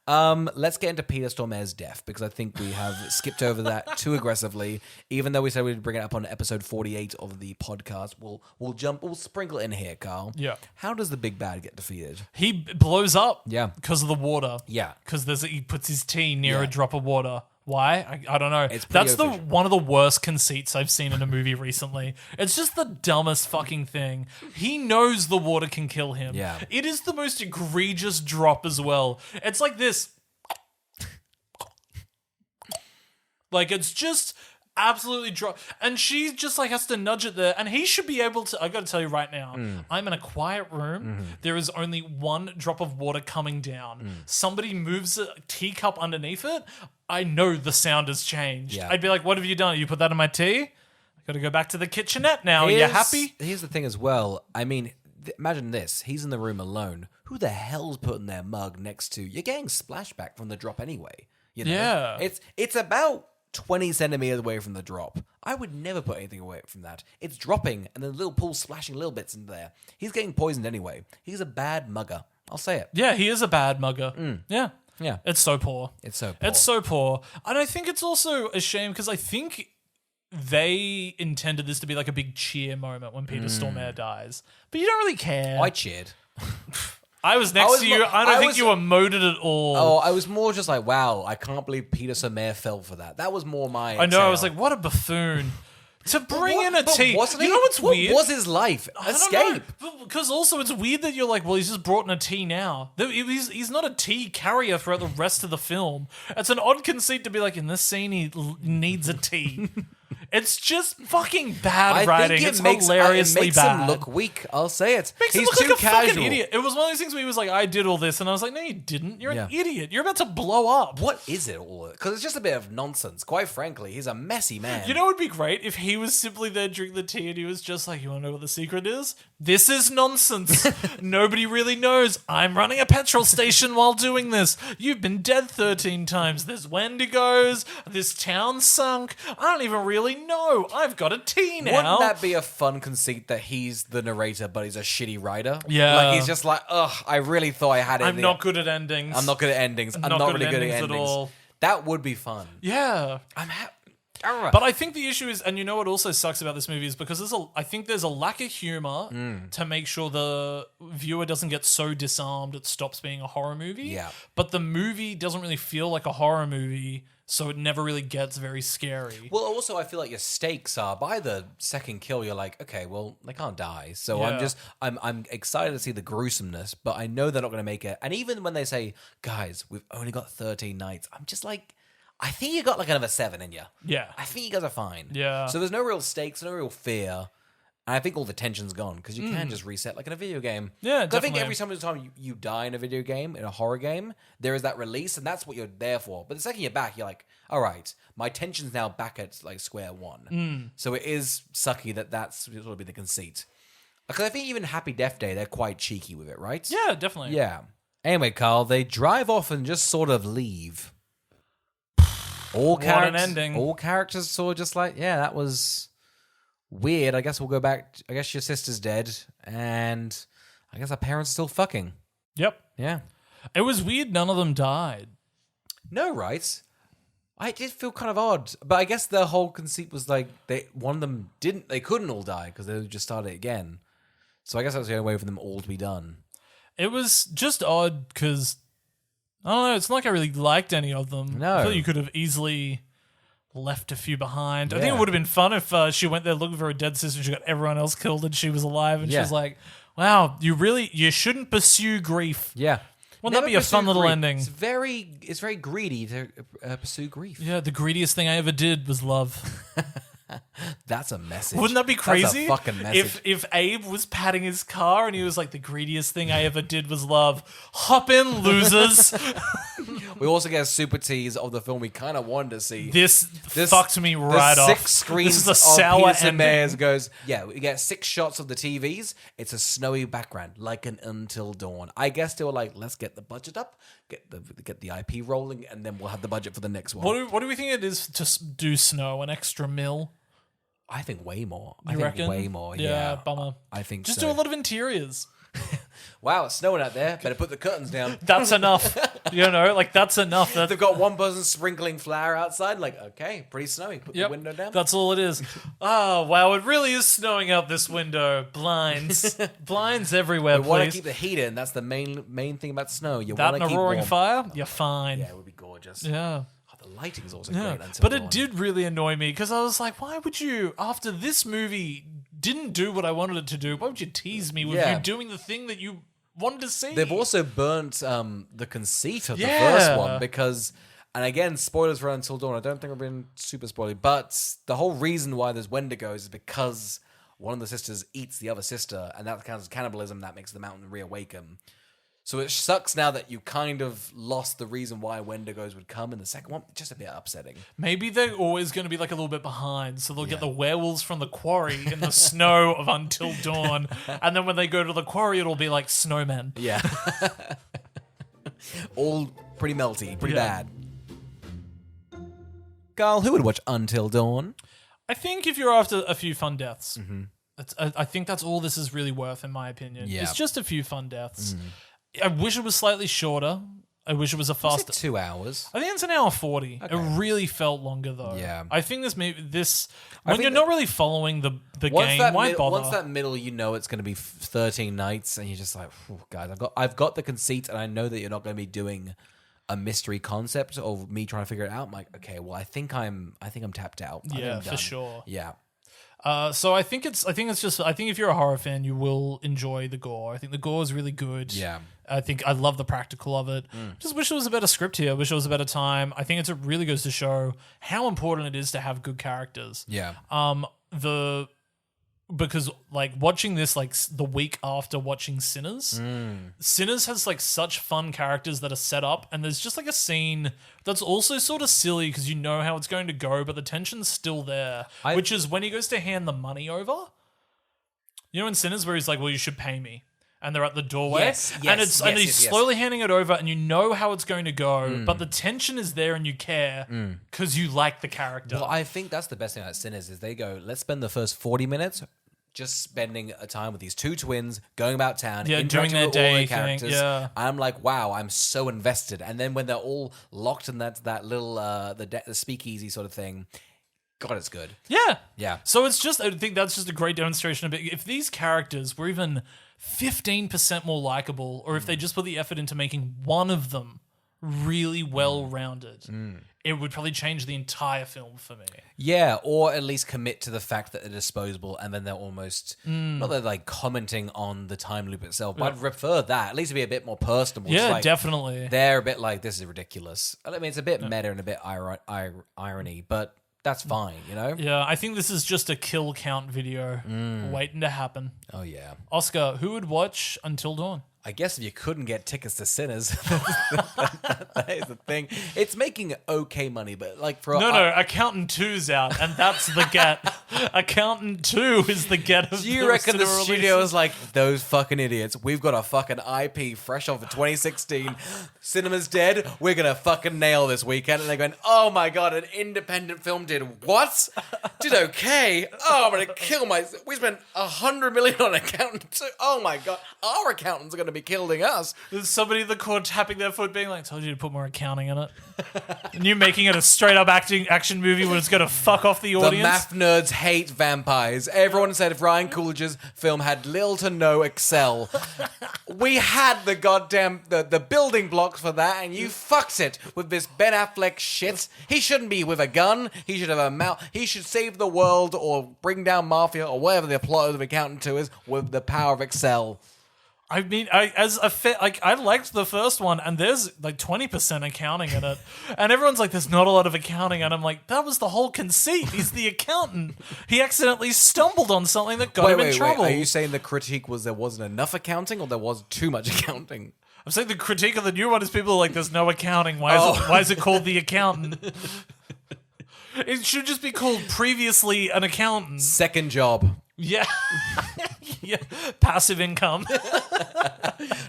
Let's get into Peter Stormare's death, because I think we have skipped over that too aggressively. Even though we said we'd bring it up on episode 48 of the podcast, we'll sprinkle it in here, Carl. Yeah. How does the big bad get defeated? He blows up. Yeah. Because of the water. Yeah. Because he puts his tea near Yeah. a drop of water. Why? I don't know. It's pretty That's efficient. one of the worst conceits I've seen in a movie recently. It's just the dumbest fucking thing. He knows the water can kill him. Yeah. It is the most egregious drop as well. It's like this. Like, it's just absolutely drop. And she just like has to nudge it there. And he should be able to. I got to tell you right now, I'm in a quiet room. There is only one drop of water coming down. Somebody moves a teacup underneath it. I know the sound has changed. Yeah. I'd be like, what have you done? You put that in my tea? I got to go back to the kitchenette now. Are you happy? Here's the thing as well. I mean, imagine this. He's in the room alone. Who the hell's putting their mug next to... You're getting splashback from the drop anyway. You know? Yeah. It's about 20 centimeters away from the drop. I would never put anything away from that. It's dropping, and then the little pool's splashing little bits into there. He's getting poisoned anyway. He's a bad mugger. I'll say it. Yeah, he is a bad mugger. Yeah. Yeah. It's so poor. It's so poor. It's so poor. And I think it's also a shame because I think they intended this to be like a big cheer moment when Peter Stormare dies. But you don't really care. I cheered. I was next to you. I don't think you emoted at all. Oh, I was more just like, wow, I can't believe Peter Stormare fell for that. That was more my... I know. I tale. was like, what a buffoon. To bring in a But tea. wasn't You he? know what's weird? What was his life? I don't Escape. know. Because also it's weird that you're like, well, he's just brought in a tea now. He's not a tea carrier throughout the rest of the film. It's an odd conceit to be like, in this scene, he needs a tea. It's just fucking bad writing. It's hilariously it makes bad. him look weak. I'll say it. Makes He's him look too like a casual. fucking idiot. It was one of those things where he was like, I did all this. And I was like, no, you didn't. You're an idiot. You're about to blow up. What is it all? Because it's just a bit of nonsense. Quite frankly, he's a messy man. You know what would be great? If he was simply there drinking the tea and he was just like, you want to know what the secret is? This is nonsense. Nobody really knows. I'm running a petrol station while doing this. You've been dead 13 times. There's Wendigos. This town sunk. I don't even really know. I've got a tea now. Wouldn't that be a fun conceit that he's the narrator, but he's a shitty writer? Yeah. Like, he's just like, ugh, I really thought I had it. I'm not good at endings. I'm not good at endings. I'm not not good really at good at endings at endings. all. That would be fun. Yeah. But But I think the issue is, and you know what also sucks about this movie is because I think there's a lack of humor to make sure the viewer doesn't get so disarmed it stops being a horror movie. Yeah. But the movie doesn't really feel like a horror movie, so it never really gets very scary. Well, also, I feel like your stakes are by the second kill. You're like, okay, well, they can't die, so Yeah. I'm excited to see the gruesomeness, but I know they're not going to make it. And even when they say, guys, we've only got 13 nights, I'm just like, I think you got like another 7 in you. Yeah. I think you guys are fine. Yeah. So there's no real stakes, no real fear. And I think all the tension's gone because you can just reset like in a video game. Yeah, 'Cause I think definitely. every time you die in a video game, in a horror game, there is that release, and that's what you're there for. But the second you're back, you're like, all right, my tension's now back at like square one. So it is sucky that's sort of be the conceit. Because I think even Happy Death Day, they're quite cheeky with it, right? Yeah, definitely. Yeah. Anyway, Carl, they drive off and just sort of leave. All What an ending. All characters sort of just like, yeah, that was weird. I guess we'll go back. I guess your sister's dead, and I guess our parents are still fucking. Yep. Yeah. It was weird none of them died. No, right? I did feel kind of odd, but I guess the whole conceit was like one of them they couldn't all die because they just started again. So I guess that was the only way for them all to be done. It was just odd because, I don't know, it's not like I really liked any of them. No. I feel you could have easily left a few behind. I think Yeah. it would have been fun if she went there looking for a dead sister and she got everyone else killed and she was alive and she Yeah. was like, wow, you shouldn't pursue grief. Yeah. Wouldn't that Never be a fun pursue little grief. ending? It's very greedy to pursue grief. Yeah, the greediest thing I ever did was love. That's a message. Wouldn't that be crazy? That's a fucking message. If Abe was patting his car and he was like, the greediest thing I ever did was love. Hop in, losers. We also get a super tease of the film we kind of wanted to see. This fucked me right the off. 6 screens This is a of sour Peter ending. Mares goes, yeah, we get 6 shots of the TVs. It's a snowy background, like an Until Dawn. I guess they were like, let's get the budget up, get the IP rolling, and then we'll have the budget for the next one. What do we think it is to do snow? An extra mil? I think way more. You reckon? Way more, Yeah, yeah. bummer. I think Just so. do a lot of interiors. Wow, it's snowing out there. Better put the curtains down. That's enough. That's enough. They've got one person sprinkling flour outside. Like, okay, pretty snowy. Put the window down. That's all it is. Oh, wow, it really is snowing out this window. Blinds. Blinds everywhere, We want to please. keep the heat in. That's the main thing about snow. You That want and to a keep roaring warm. fire, you're fine. Yeah, it would be gorgeous. Yeah. Oh, lighting's also great. Until but Dawn. it did really annoy me because I was like, why would you, after this movie didn't do what I wanted it to do, why would you tease me with you doing the thing that you wanted to see? They've also burnt the conceit of the first one because, and again, spoilers for Until Dawn. I don't think I've been super spoily, but the whole reason why there's Wendigos is because one of the sisters eats the other sister, and that counts as cannibalism. That makes the mountain reawaken. So it sucks now that you kind of lost the reason why Wendigos would come in the second one. Just a bit upsetting. Maybe they're always going to be like a little bit behind, so they'll get the werewolves from the quarry in the snow of Until Dawn, and then when they go to the quarry, it'll be like snowmen. Yeah. All pretty melty, pretty bad. Carl, who would watch Until Dawn? I think if you're after a few fun deaths, I think that's all this is really worth, in my opinion. Yeah. It's just a few fun deaths. I wish it was slightly shorter. I wish it was a faster. 2 hours. I think it's an hour 40. Okay. It really felt longer though. Yeah. I think when you're not really following the game, why bother? Once that middle, it's going to be 13 nights, and you're just like, guys, I've got the conceit, and I know that you're not going to be doing a mystery concept of me trying to figure it out. I'm like, okay, well, I think I'm tapped out. Yeah, for sure. Yeah. So I think if you're a horror fan, you will enjoy the gore. I think the gore is really good. Yeah. I love the practical of it. Just wish there was a better script here. Wish there was a better time. I think it really goes to show how important it is to have good characters. Yeah. Because like watching this like the week after watching Sinners, Sinners has like such fun characters that are set up, and there's just like a scene that's also sort of silly because you know how it's going to go, but the tension's still there, which is when he goes to hand the money over. You know in Sinners where he's like, well, you should pay me. And they're at the doorway, and he's slowly handing it over, and you know how it's going to go, but the tension is there, and you care because you like the character. Well, I think that's the best thing about Sinners is they go, let's spend the first 40 minutes just spending a time with these two twins, going about town, doing their with all day the characters. thing. I'm like, wow, I'm so invested. And then when they're all locked in that little the speakeasy sort of thing. God, it's good. Yeah. So I think that's just a great demonstration of it. If these characters were even 15% more likable, or if they just put the effort into making one of them really well-rounded, it would probably change the entire film for me. Yeah, or at least commit to the fact that they're disposable, and then they're almost not that they're like commenting on the time loop itself, but I'd prefer that. At least it'd be a bit more personable. Yeah, like, definitely. They're a bit like, this is ridiculous. I mean, it's a bit meta and a bit irony, but that's fine, you know? Yeah, I think this is just a kill count video waiting to happen. Oh, yeah. Oscar, who would watch Until Dawn? I guess if you couldn't get tickets to Sinners, that is the thing. It's making okay money, but like for Accountant 2's out, and that's the get. Accountant 2 is the get of. Do you reckon the studio is like, those fucking idiots? We've got a fucking IP fresh off of 2016. Cinema's dead. We're gonna fucking nail this weekend, and they're going, oh my god, an independent film did what? Did okay? Oh, I'm gonna kill myself. We spent $100 million on Accountant 2. Oh my god, our accountants are gonna be killing us. There's somebody in the court tapping their foot being like, told you to put more accounting in it. And you making it a straight up action movie where it's going to fuck off the audience. The math nerds hate vampires. Everyone said if Ryan Coolidge's film had little to no Excel, we had the goddamn the building blocks for that, and you fucked it with this Ben Affleck shit. He shouldn't be with a gun. He should have a mouth. He should save the world or bring down mafia or whatever the plot of Accountant 2 is with the power of Excel. I mean, I liked the first one, and there's like 20% accounting in it, and everyone's like, "There's not a lot of accounting," and I'm like, "That was the whole conceit. He's the accountant. He accidentally stumbled on something that got him in trouble." Are you saying the critique was there wasn't enough accounting, or there was too much accounting? I'm saying the critique of the new one is people are like, "There's no accounting. Why is it called The Accountant?" It should just be called Previously an Accountant. Second job. Yeah. Yeah. Passive income.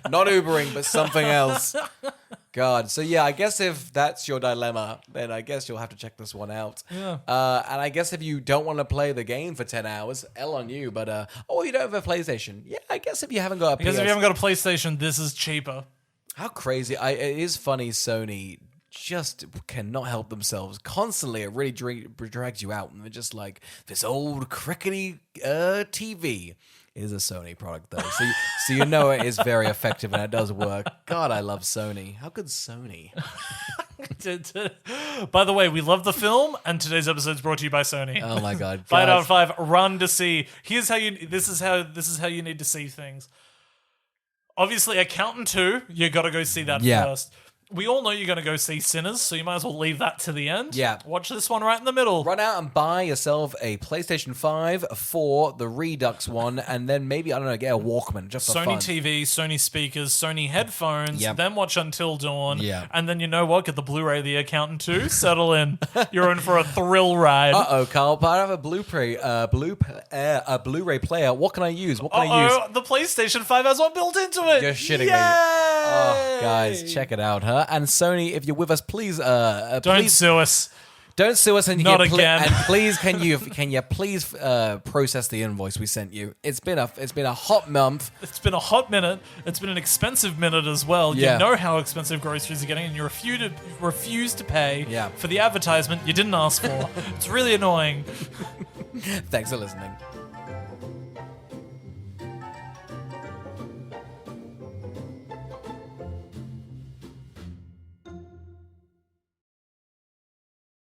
Not Ubering, but something else. God. So yeah, I guess if that's your dilemma, then I guess you'll have to check this one out. Yeah. And I guess if you don't want to play the game for 10 hours, L on you, but you don't have a PlayStation. Yeah, I guess if you haven't got a Because if you haven't got a PlayStation, this is cheaper. How crazy. It is funny Sony just cannot help themselves. Constantly, it really drags you out. And they're just like, this old crickety TV is a Sony product, though. So you know it is very effective and it does work. God, I love Sony. How good's Sony? By the way, we love the film, and today's episode is brought to you by Sony. Oh my god. 5 out of 5. Run to see. Here's how you. This is how you need to see things. Obviously, Accountant 2. You got to go see that first. We all know you're going to go see Sinners, so you might as well leave that to the end. Yeah. Watch this one right in the middle. Run out and buy yourself a PlayStation 5 for the Redux one, and then maybe, I don't know, get a Walkman just for Sony fun. TV, Sony speakers, Sony headphones, then watch Until Dawn, and then you know what? Get the Blu-ray of The Accountant 2, settle in. You're in for a thrill ride. Uh-oh, Carl, but I have a Blu-ray player. What can I use? What can I use? The PlayStation 5 has one built into it. You're shitting me. Oh, guys, check it out, huh? And Sony, if you're with us, please Don't sue us. Don't sue us, and Not again. And please, can you please process the invoice we sent you? It's been a hot month. It's been a hot minute. It's been an expensive minute as well. Yeah. You know how expensive groceries are getting, and you refuse to pay Yeah. for the advertisement you didn't ask for. It's really annoying. Thanks for listening.